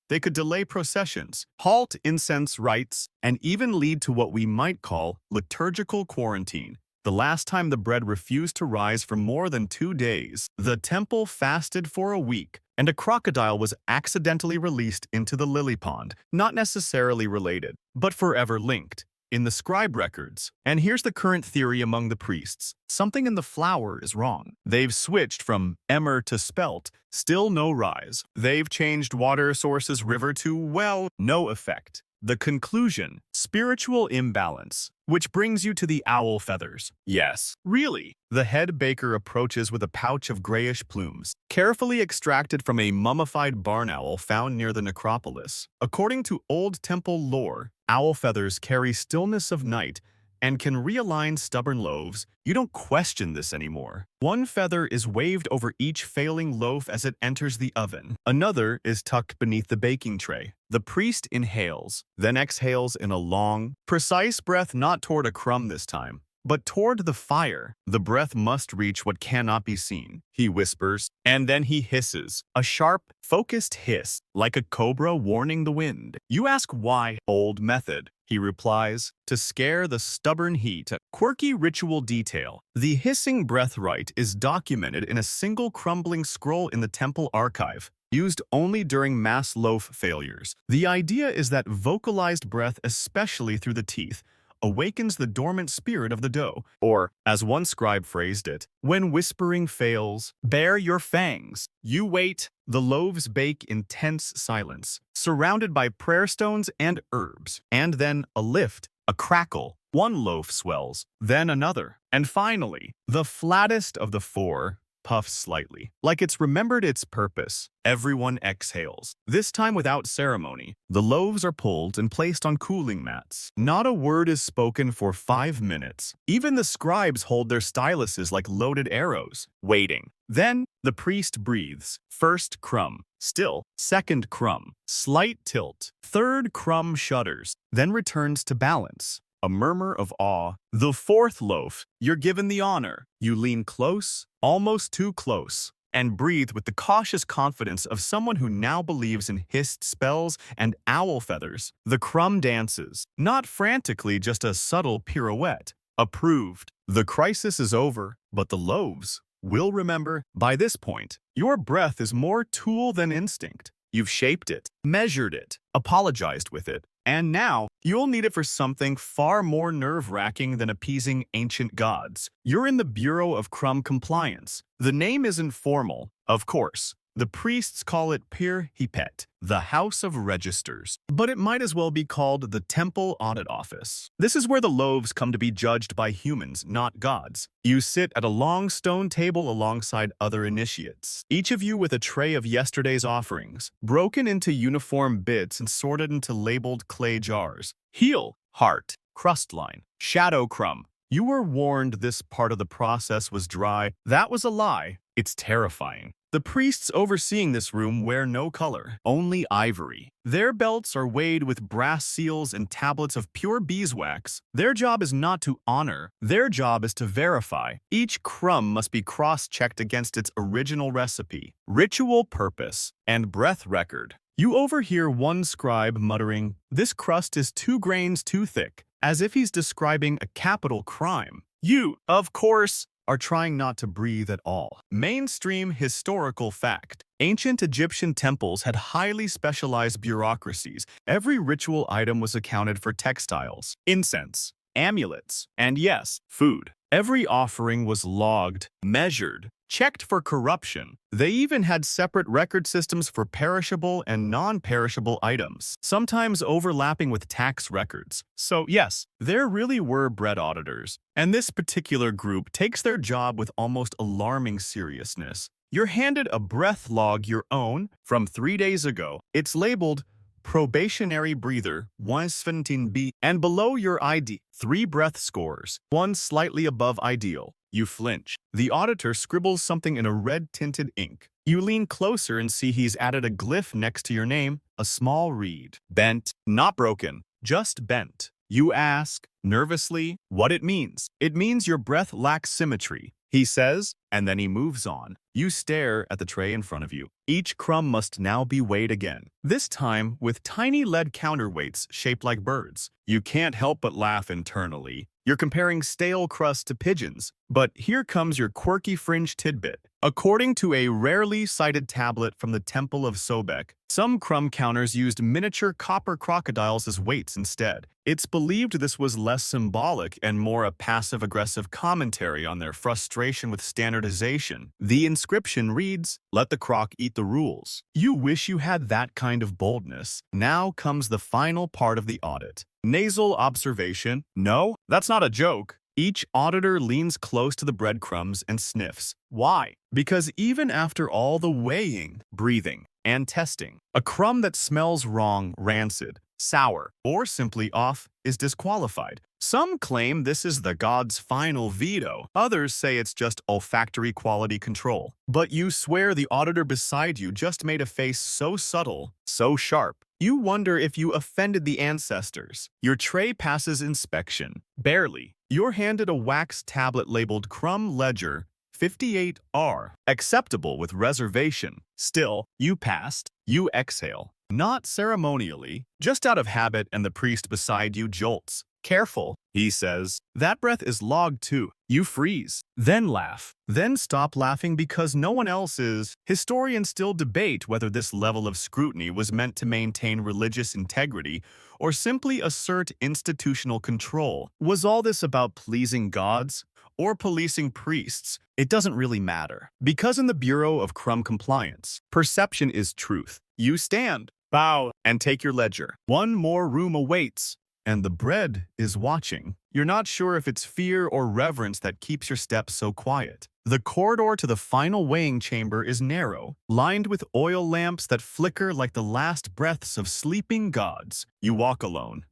[SPEAKER 1] They could delay processions, halt incense rites, and even lead to what we might call liturgical quarantine. The last time the bread refused to rise for more than 2 days, the temple fasted for a week, and a crocodile was accidentally released into the lily pond, not necessarily related, but forever linked, in the scribe records. And here's the current theory among the priests. Something in the flour is wrong. They've switched from emmer to spelt, still no rise. They've changed water sources river to well, no effect. The conclusion, spiritual imbalance, which brings you to the owl feathers. Yes, really. The head baker approaches with a pouch of grayish plumes, carefully extracted from a mummified barn owl found near the necropolis. According to old temple lore, owl feathers carry stillness of night and can realign stubborn loaves. You don't question this anymore. One feather is waved over each failing loaf as it enters the oven. Another is tucked beneath the baking tray. The priest inhales, then exhales in a long, precise breath, not toward a crumb this time, but toward the fire. The breath must reach what cannot be seen. He whispers, and then he hisses, a sharp, focused hiss, like a cobra warning the wind. You ask why? Old method. He replies, to scare the stubborn heat. A quirky ritual detail. The hissing breath rite is documented in a single crumbling scroll in the temple archive, used only during mass loaf failures. The idea is that vocalized breath, especially through the teeth, awakens the dormant spirit of the dough. Or, as one scribe phrased it, when whispering fails, bare your fangs. You wait. The loaves bake in tense silence, surrounded by prayer stones and herbs. And then a lift, a crackle. One loaf swells, then another. And finally, the flattest of the four puffs slightly, like it's remembered its purpose. Everyone exhales, this time without ceremony. The loaves are pulled and placed on cooling mats. Not a word is spoken for 5 minutes. Even the scribes hold their styluses like loaded arrows, waiting. Then, the priest breathes. First crumb. Still. Second crumb. Slight tilt. Third crumb shudders, then returns to balance. A murmur of awe. The fourth loaf. You're given the honor. You lean close, almost too close, and breathe with the cautious confidence of someone who now believes in hissed spells and owl feathers. The crumb dances, not frantically, just a subtle pirouette. Approved. The crisis is over, but the loaves will remember. By this point, your breath is more tool than instinct. You've shaped it, measured it, apologized with it, and now you'll need it for something far more nerve-wracking than appeasing ancient gods. You're in the Bureau of Crumb Compliance. The name is informal, of course. The priests call it Pir Hipet, the House of Registers, but it might as well be called the Temple Audit Office. This is where the loaves come to be judged by humans, not gods. You sit at a long stone table alongside other initiates, each of you with a tray of yesterday's offerings, broken into uniform bits and sorted into labeled clay jars. Heel, heart, crust line, shadow crumb. You were warned this part of the process was dry. That was a lie. It's terrifying. The priests overseeing this room wear no color, only ivory. Their belts are weighed with brass seals and tablets of pure beeswax. Their job is not to honor, their job is to verify. Each crumb must be cross-checked against its original recipe, ritual purpose, and breath record. You overhear one scribe muttering, "This crust is 2 grains too thick," as if he's describing a capital crime. You, of course, are trying not to breathe at all. Mainstream historical fact. Ancient Egyptian temples had highly specialized bureaucracies. Every ritual item was accounted for: textiles, incense, amulets, and yes, food. Every offering was logged, measured, checked for corruption. They even had separate record systems for perishable and non-perishable items, sometimes overlapping with tax records. So yes, there really were bread auditors. And this particular group takes their job with almost alarming seriousness. You're handed a breath log, your own, from 3 days ago. It's labeled Probationary breather, 117B, and below your ID, 3 breath scores, 1 slightly above ideal. You flinch. The auditor scribbles something in a red-tinted ink. You lean closer and see he's added a glyph next to your name, a small reed. Bent, not broken, just bent. You ask, nervously, what it means. It means your breath lacks symmetry, he says, and then he moves on. You stare at the tray in front of you. Each crumb must now be weighed again, this time with tiny lead counterweights shaped like birds. You can't help but laugh internally. You're comparing stale crust to pigeons, but here comes your quirky fringe tidbit. According to a rarely cited tablet from the Temple of Sobek, some crumb counters used miniature copper crocodiles as weights instead. It's believed this was less symbolic and more a passive-aggressive commentary on their frustration with standardization. The inscription reads, "Let the croc eat the rules." You wish you had that kind of boldness. Now comes the final part of the audit. Nasal observation. No, that's not a joke. Each auditor leans close to the breadcrumbs and sniffs. Why? Because even after all the weighing, breathing, and testing, a crumb that smells wrong, rancid, sour, or simply off is disqualified. Some claim this is the god's final veto. Others say it's just olfactory quality control. But you swear the auditor beside you just made a face so subtle, so sharp. You wonder if you offended the ancestors. Your tray passes inspection. Barely. You're handed a wax tablet labeled Crumb Ledger 58R. Acceptable with reservation. Still, you passed. You exhale. Not ceremonially, just out of habit, and the priest beside you jolts. Careful, he says. That breath is logged too. You freeze, then laugh, then stop laughing because no one else is. Historians still debate whether this level of scrutiny was meant to maintain religious integrity or simply assert institutional control. Was all this about pleasing gods or policing priests? It doesn't really matter. Because in the Bureau of Crumb Compliance, perception is truth. You stand, bow, and take your ledger. One more room awaits. And the bread is watching. You're not sure if it's fear or reverence that keeps your steps so quiet. The corridor to the final weighing chamber is narrow, lined with oil lamps that flicker like the last breaths of sleeping gods. You walk alone.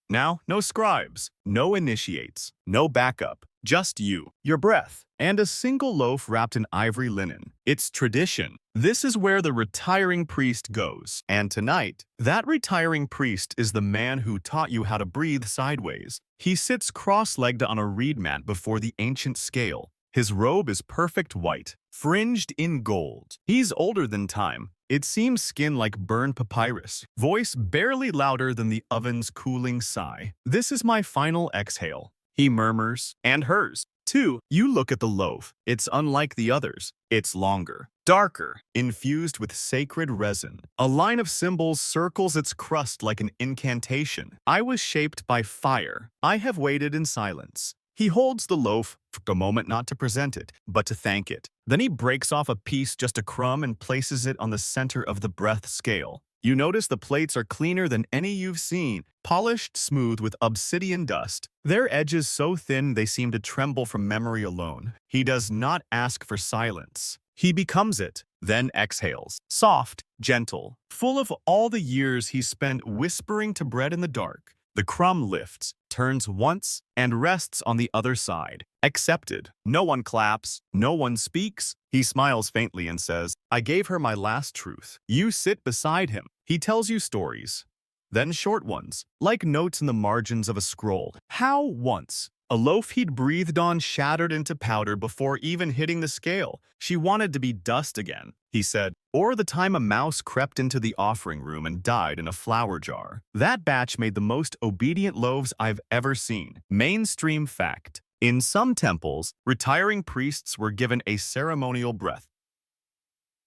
[SPEAKER 1] Now, no scribes, no initiates, no backup, just you, your breath, and a single loaf wrapped in ivory linen. It's tradition. This is where the retiring priest goes. And tonight, that retiring priest is the man who taught you how to breathe sideways. He sits cross-legged on a reed mat before the ancient scale. His robe is perfect white, fringed in gold. He's older than time. It seems skin like burned papyrus. Voice barely louder than the oven's cooling sigh. This is my final exhale, he murmurs, and hers, too. You look at the loaf. It's unlike the others. It's longer, darker, infused with sacred resin. A line of symbols circles its crust like an incantation. I was shaped by fire. I have waited in silence. He holds the loaf for a moment, not to present it, but to thank it. Then he breaks off a piece, just a crumb, and places it on the center of the breath scale. You notice the plates are cleaner than any you've seen, polished smooth with obsidian dust. Their edges so thin they seem to tremble from memory alone. He does not ask for silence. He becomes it, then exhales. Soft, gentle, full of all the years he spent whispering to bread in the dark. The crumb lifts, turns once, and rests on the other side. Accepted. No one claps. No one speaks. He smiles faintly and says, I gave her my last truth. You sit beside him. He tells you stories. Then short ones, like notes in the margins of a scroll. How once a loaf he'd breathed on shattered into powder before even hitting the scale. She wanted to be dust again, he said. Or the time a mouse crept into the offering room and died in a flour jar. That batch made the most obedient loaves I've ever seen. Mainstream fact. In some temples, retiring priests were given a ceremonial breath,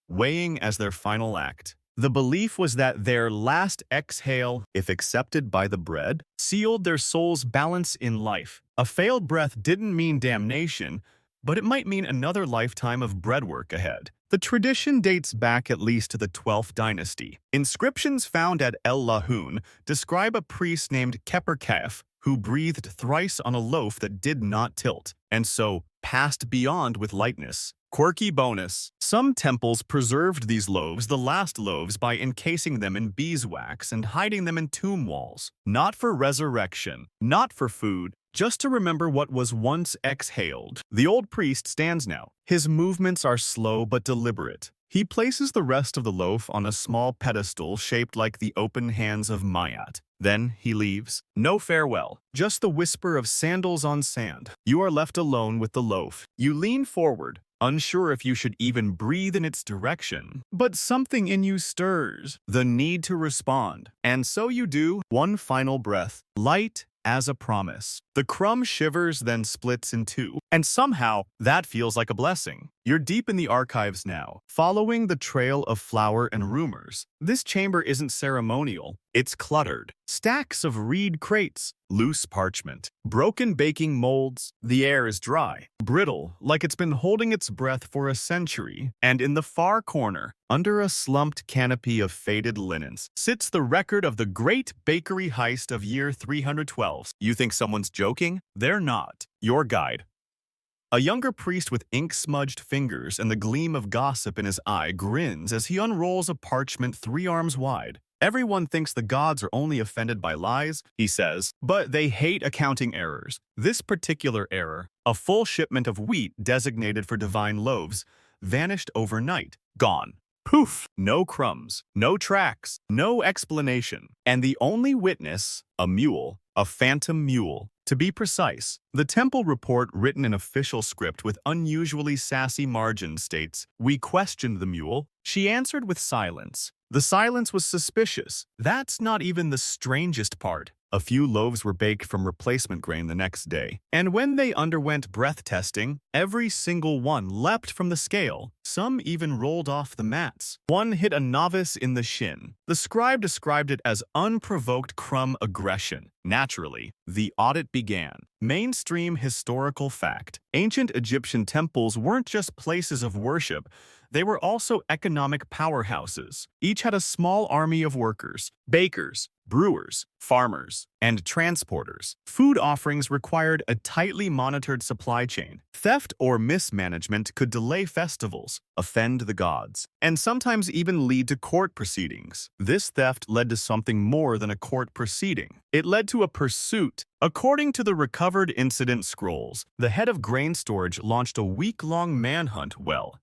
[SPEAKER 1] weighing as their final act. The belief was that their last exhale, if accepted by the bread, sealed their soul's balance in life. A failed breath didn't mean damnation, but it might mean another lifetime of bread work ahead. The tradition dates back at least to the 12th dynasty. Inscriptions found at El Lahoun describe a priest named Keperkef who breathed thrice on a loaf that did not tilt, and so passed beyond with lightness. Quirky bonus. Some temples preserved these loaves, the last loaves, by encasing them in beeswax and hiding them in tomb walls. Not for resurrection, not for food, just to remember what was once exhaled. The old priest stands now. His movements are slow but deliberate. He places the rest of the loaf on a small pedestal shaped like the open hands of Mayat. Then he leaves. No farewell, just the whisper of sandals on sand. You are left alone with the loaf. You lean forward, unsure if you should even breathe in its direction. But something in you stirs, the need to respond. And so you do, one final breath, light as a promise. The crumb shivers, then splits in two. And somehow, that feels like a blessing. You're deep in the archives now, following the trail of flour and rumors. This chamber isn't ceremonial, it's cluttered. Stacks of reed crates, loose parchment, broken baking molds. The air is dry, brittle, like it's been holding its breath for a century. And in the far corner, under a slumped canopy of faded linens, sits the record of the great bakery heist of year 312. You think someone's joking? They're not. Your guide. A younger priest with ink-smudged fingers and the gleam of gossip in his eye grins as he unrolls a parchment 3 arms wide. Everyone thinks the gods are only offended by lies, he says, but they hate accounting errors. This particular error, a full shipment of wheat designated for divine loaves, vanished overnight, gone. Poof! No crumbs, no tracks, no explanation. And the only witness, a mule, a phantom mule. To be precise, the temple report written in official script with unusually sassy margins states, "We questioned the mule. She answered with silence. The silence was suspicious. That's not even the strangest part. A few loaves were baked from replacement grain the next day. And when they underwent breath testing, every single one leapt from the scale. Some even rolled off the mats. One hit a novice in the shin. The scribe described it as unprovoked crumb aggression. Naturally, the audit began. Mainstream historical fact. Ancient Egyptian temples weren't just places of worship. They were also economic powerhouses. Each had a small army of workers, bakers, brewers, farmers, and transporters. Food offerings required a tightly monitored supply chain. Theft or mismanagement could delay festivals, offend the gods, and sometimes even lead to court proceedings. This theft led to something more than a court proceeding. It led to a pursuit. According to the recovered incident scrolls, the head of grain storage launched a week-long manhunt,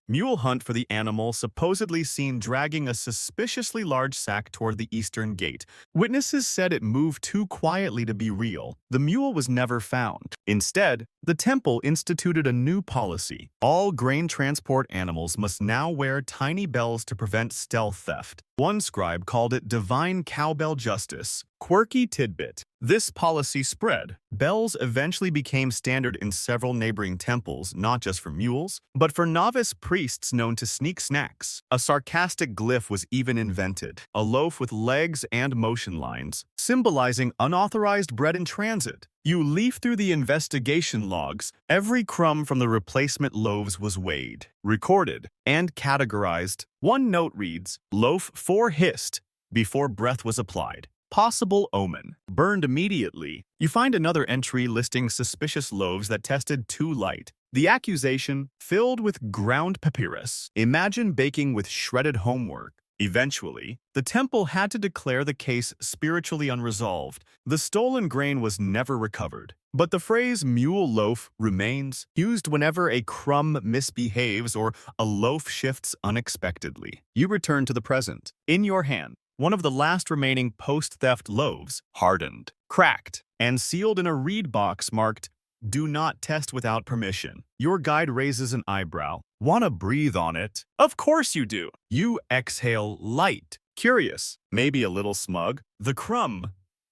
[SPEAKER 1] mule hunt for the animal supposedly seen dragging a suspiciously large sack toward the eastern gate. Witnesses said it moved too quietly to be real. The mule was never found. Instead, the temple instituted a new policy. All grain transport animals must now wear tiny bells to prevent stealth theft. One scribe called it divine cowbell justice. Quirky tidbit. This policy spread. Bells eventually became standard in several neighboring temples, not just for mules, but for novice priests known to sneak snacks. A sarcastic glyph was even invented, a loaf with legs and motion lines, symbolizing unauthorized bread in transit. You leaf through the investigation logs. Every crumb from the replacement loaves was weighed, recorded, and categorized. One note reads, "Loaf 4 hissed before breath was applied. Possible omen. Burned immediately." You find another entry listing suspicious loaves that tested too light. The accusation, filled with ground papyrus. Imagine baking with shredded homework. Eventually, the temple had to declare the case spiritually unresolved. The stolen grain was never recovered. But the phrase mule loaf remains, used whenever a crumb misbehaves or a loaf shifts unexpectedly. You return to the present. In your hand, one of the last remaining post-theft loaves, hardened, cracked, and sealed in a reed box marked, "Do not test without permission." Your guide raises an eyebrow. "Wanna breathe on it?" "Of course you do." You exhale light, curious, maybe a little smug. The crumb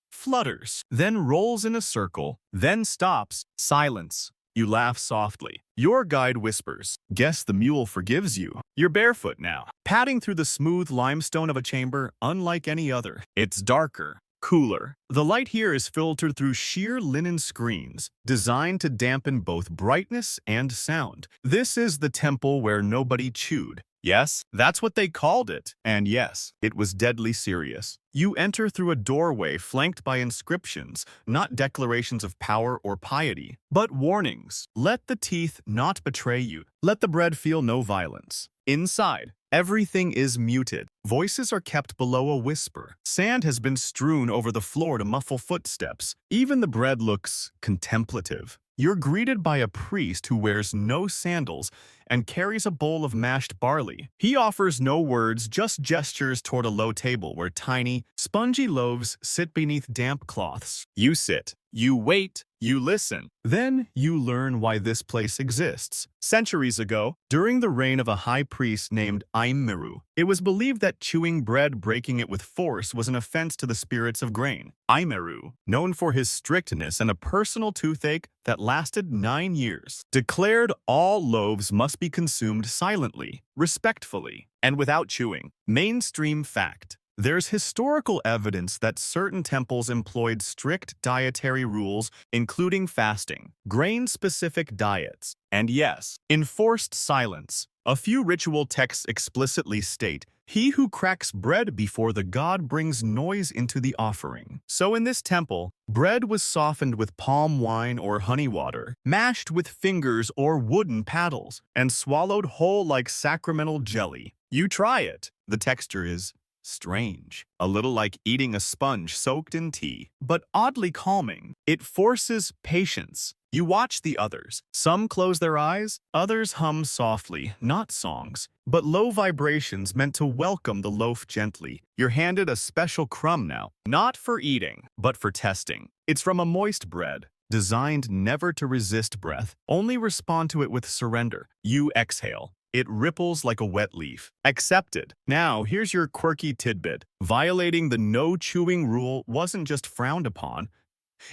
[SPEAKER 1] flutters, then rolls in a circle, then stops. Silence. You laugh softly. Your guide whispers, "Guess the mule forgives you." You're barefoot now, padding through the smooth limestone of a chamber unlike any other. It's darker, cooler. The light here is filtered through sheer linen screens, designed to dampen both brightness and sound. This is the temple where nobody chewed. Yes, that's what they called it. And yes, it was deadly serious. You enter through a doorway flanked by inscriptions, not declarations of power or piety, but warnings. Let the teeth not betray you. Let the bread feel no violence. Inside, everything is muted. Voices are kept below a whisper. Sand has been strewn over the floor to muffle footsteps. Even the bread looks contemplative. You're greeted by a priest who wears no sandals and carries a bowl of mashed barley. He offers no words, just gestures toward a low table where tiny, spongy loaves sit beneath damp cloths. You sit. You wait, you listen. Then you learn why this place exists. Centuries ago, during the reign of a high priest named Aimeru, it was believed that chewing bread, breaking it with force, was an offense to the spirits of grain. Aimeru, known for his strictness and a personal toothache that lasted 9 years, declared all loaves must be consumed silently, respectfully, and without chewing. Mainstream fact. There's historical evidence that certain temples employed strict dietary rules, including fasting, grain-specific diets, and yes, enforced silence. A few ritual texts explicitly state, "He who cracks bread before the god brings noise into the offering." So in this temple, bread was softened with palm wine or honey water, mashed with fingers or wooden paddles, and swallowed whole like sacramental jelly. You try it. The texture is strange, a little like eating a sponge soaked in tea, but oddly calming. It forces patience. You watch the others. Some close their eyes, others hum softly, not songs, but low vibrations meant to welcome the loaf gently. You're handed a special crumb now, not for eating, but for testing. It's from a moist bread, designed never to resist breath, only respond to it with surrender. You exhale. It ripples like a wet leaf. Accepted. Now, here's your quirky tidbit. Violating the no chewing rule wasn't just frowned upon.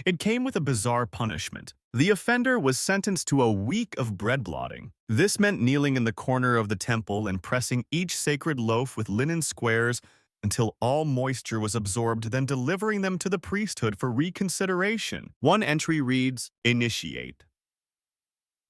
[SPEAKER 1] It came with a bizarre punishment. The offender was sentenced to a week of bread blotting. This meant kneeling in the corner of the temple and pressing each sacred loaf with linen squares until all moisture was absorbed, then delivering them to the priesthood for reconsideration. One entry reads, "Initiate.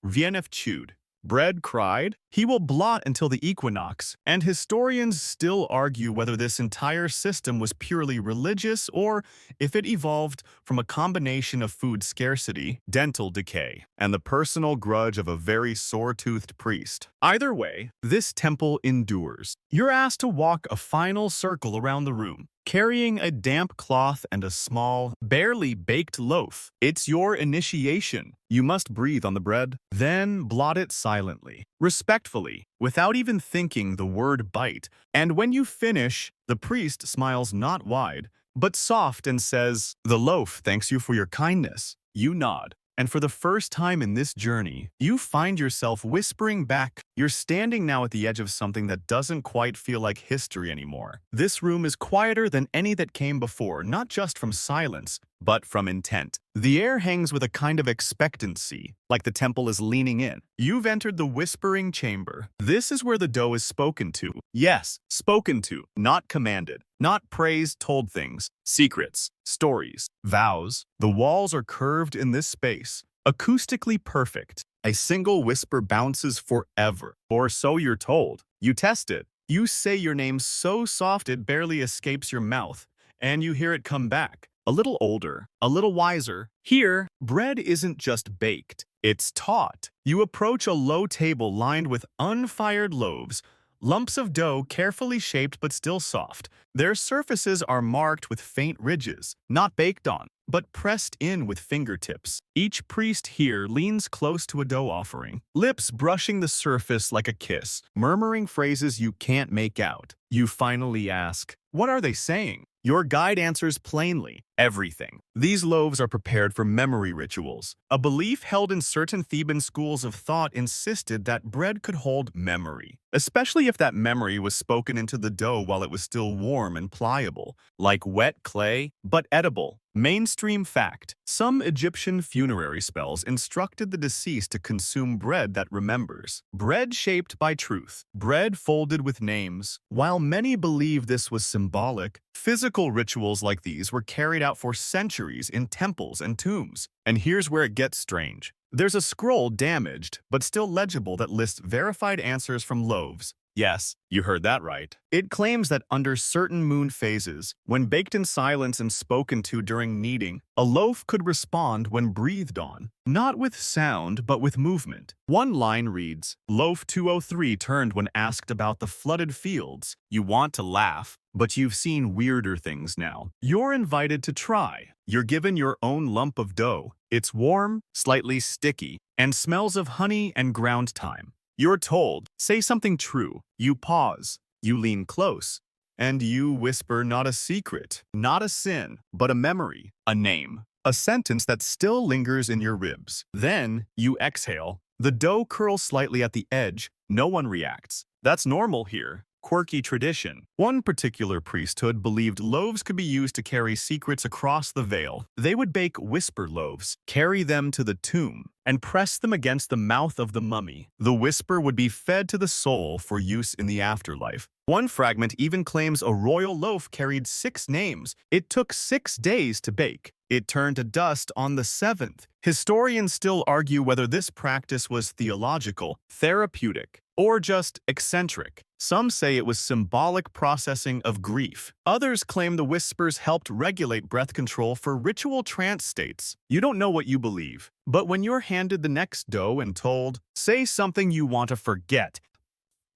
[SPEAKER 1] Vienef chewed. Bread cried, he will blot until the equinox," and historians still argue whether this entire system was purely religious or if it evolved from a combination of food scarcity, dental decay, and the personal grudge of a very sore-toothed priest. Either way, this temple endures. You're asked to walk a final circle around the room, carrying a damp cloth and a small, barely baked loaf. It's your initiation. You must breathe on the bread, then blot it silently, respectfully, without even thinking the word bite. And when you finish, the priest smiles not wide, but soft and says, "The loaf thanks you for your kindness." You nod. And for the first time in this journey, you find yourself whispering back. You're standing now at the edge of something that doesn't quite feel like history anymore. This room is quieter than any that came before, not just from silence, but from intent. The air hangs with a kind of expectancy, like the temple is leaning in. You've entered the whispering chamber. This is where the dough is spoken to. Yes, spoken to, not commanded. Not praised, told things, secrets, stories, vows. The walls are curved in this space, acoustically perfect. A single whisper bounces forever, or so you're told. You test it. You say your name so soft it barely escapes your mouth, and you hear it come back. A little older, a little wiser. Here, bread isn't just baked, it's taught. You approach a low table lined with unfired loaves, lumps of dough carefully shaped but still soft. Their surfaces are marked with faint ridges, not baked on, but pressed in with fingertips. Each priest here leans close to a dough offering, lips brushing the surface like a kiss, murmuring phrases you can't make out. You finally ask, "What are they saying?" Your guide answers plainly, "Everything." These loaves are prepared for memory rituals. A belief held in certain Theban schools of thought insisted that bread could hold memory, especially if that memory was spoken into the dough while it was still warm and pliable, like wet clay, but edible. Mainstream fact: some Egyptian funerary spells instructed the deceased to consume bread that remembers. Bread shaped by truth. Bread folded with names. While many believe this was symbolic, physical rituals like these were carried out for centuries in temples and tombs. And here's where it gets strange. There's a scroll damaged, but still legible, that lists verified answers from loaves. Yes, you heard that right. It claims that under certain moon phases, when baked in silence and spoken to during kneading, a loaf could respond when breathed on, not with sound but with movement. One line reads, Loaf 203 turned when asked about the flooded fields. You want to laugh, but you've seen weirder things now. You're invited to try. You're given your own lump of dough. It's warm, slightly sticky, and smells of honey and ground thyme. You're told, say something true. You pause. You lean close. And you whisper not a secret, not a sin, but a memory, a name, a sentence that still lingers in your ribs. Then you exhale. The dough curls slightly at the edge. No one reacts. That's normal here. Quirky tradition. One particular priesthood believed loaves could be used to carry secrets across the veil. They would bake whisper loaves, carry them to the tomb, and press them against the mouth of the mummy. The whisper would be fed to the soul for use in the afterlife. One fragment even claims a royal loaf carried 6 names. It took 6 days to bake. It turned to dust on the 7th. Historians still argue whether this practice was theological, therapeutic, or just eccentric. Some say it was symbolic processing of grief. Others claim the whispers helped regulate breath control for ritual trance states. You don't know what you believe, but when you're handed the next dough and told, say something you want to forget,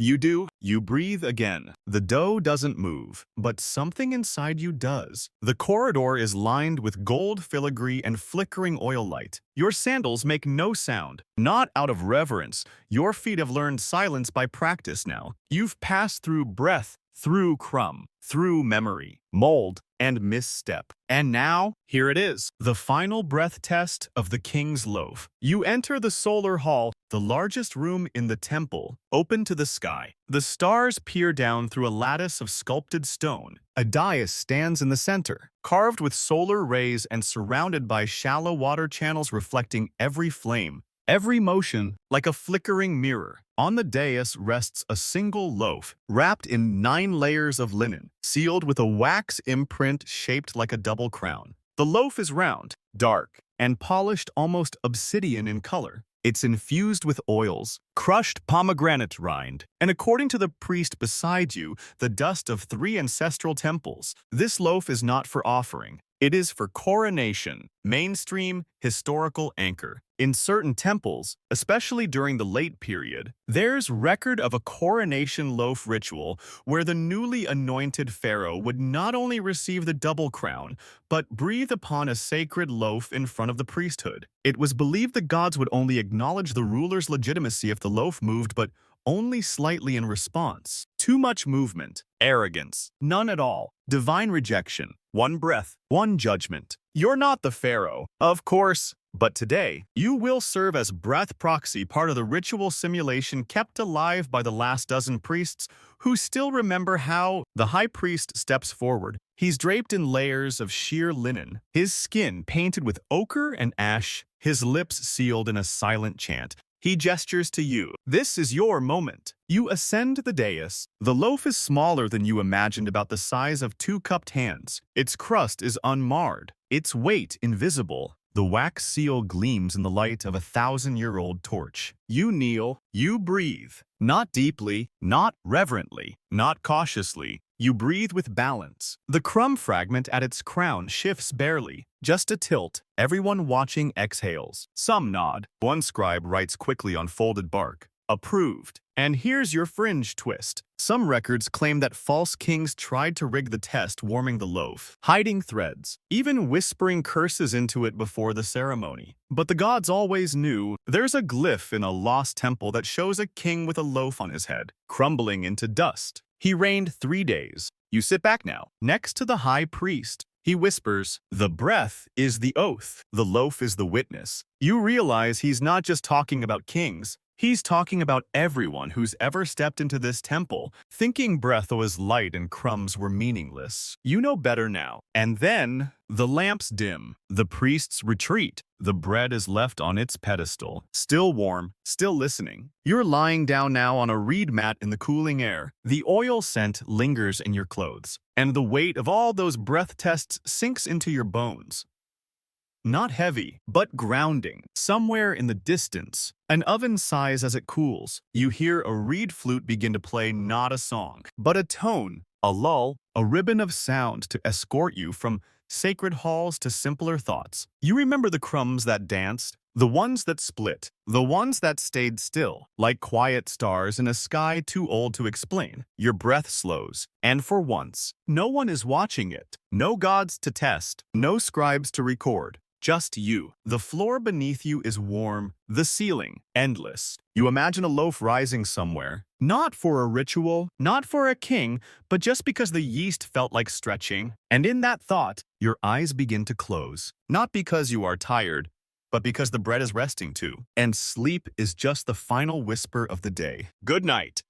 [SPEAKER 1] you do. You breathe again. The dough doesn't move, but something inside you does. The corridor is lined with gold filigree and flickering oil light. Your sandals make no sound. Not out of reverence. Your feet have learned silence by practice now. You've passed through breath, through crumb, through memory, mold, and misstep. And now, here it is, the final breath test of the king's loaf. You enter the solar hall, the largest room in the temple, open to the sky. The stars peer down through a lattice of sculpted stone. A dais stands in the center, carved with solar rays and surrounded by shallow water channels reflecting every flame, every motion, like a flickering mirror. On the dais rests a single loaf, wrapped in 9 layers of linen, sealed with a wax imprint shaped like a double crown. The loaf is round, dark, and polished almost obsidian in color. It's infused with oils, crushed pomegranate rind, and according to the priest beside you, the dust of 3 ancestral temples. This loaf is not for offering. It is for coronation, mainstream, historical anchor. In certain temples, especially during the late period, there's record of a coronation loaf ritual where the newly anointed pharaoh would not only receive the double crown, but breathe upon a sacred loaf in front of the priesthood. It was believed the gods would only acknowledge the ruler's legitimacy if the loaf moved, but only slightly in response. Too much movement, arrogance, none at all, divine rejection, one breath, one judgment. You're not the pharaoh, of course, but today, you will serve as breath proxy, part of the ritual simulation kept alive by the last dozen priests who still remember how. The high priest steps forward. He's draped in layers of sheer linen, his skin painted with ochre and ash, his lips sealed in a silent chant. He gestures to you. This is your moment. You ascend the dais. The loaf is smaller than you imagined, about the size of 2 cupped hands. Its crust is unmarred, its weight invisible. The wax seal gleams in the light of a 1,000-year-old torch. You kneel, you breathe. Not deeply, not reverently, not cautiously. You breathe with balance. The crumb fragment at its crown shifts barely, just a tilt. Everyone watching exhales. Some nod. One scribe writes quickly on folded bark, approved. And here's your fringe twist. Some records claim that false kings tried to rig the test, warming the loaf, hiding threads, even whispering curses into it before the ceremony. But the gods always knew. There's a glyph in a lost temple that shows a king with a loaf on his head, crumbling into dust. He reigned 3 days. You sit back now, next to the high priest. He whispers, the breath is the oath, the loaf is the witness. You realize he's not just talking about kings. He's talking about everyone who's ever stepped into this temple, thinking breath was light and crumbs were meaningless. You know better now. And then, the lamps dim. The priests retreat. The bread is left on its pedestal, still warm, still listening. You're lying down now on a reed mat in the cooling air. The oil scent lingers in your clothes, and the weight of all those breath tests sinks into your bones. Not heavy, but grounding. Somewhere in the distance, an oven sighs as it cools. You hear a reed flute begin to play not a song, but a tone, a lull, a ribbon of sound to escort you from sacred halls to simpler thoughts. You remember the crumbs that danced, the ones that split, the ones that stayed still, like quiet stars in a sky too old to explain. Your breath slows, and for once, no one is watching it. No gods to test, no scribes to record. Just you. The floor beneath you is warm, the ceiling endless. You imagine a loaf rising somewhere, not for a ritual, not for a king, but just because the yeast felt like stretching. And in that thought, your eyes begin to close. Not because you are tired, but because the bread is resting too. And sleep is just the final whisper of the day. Good night.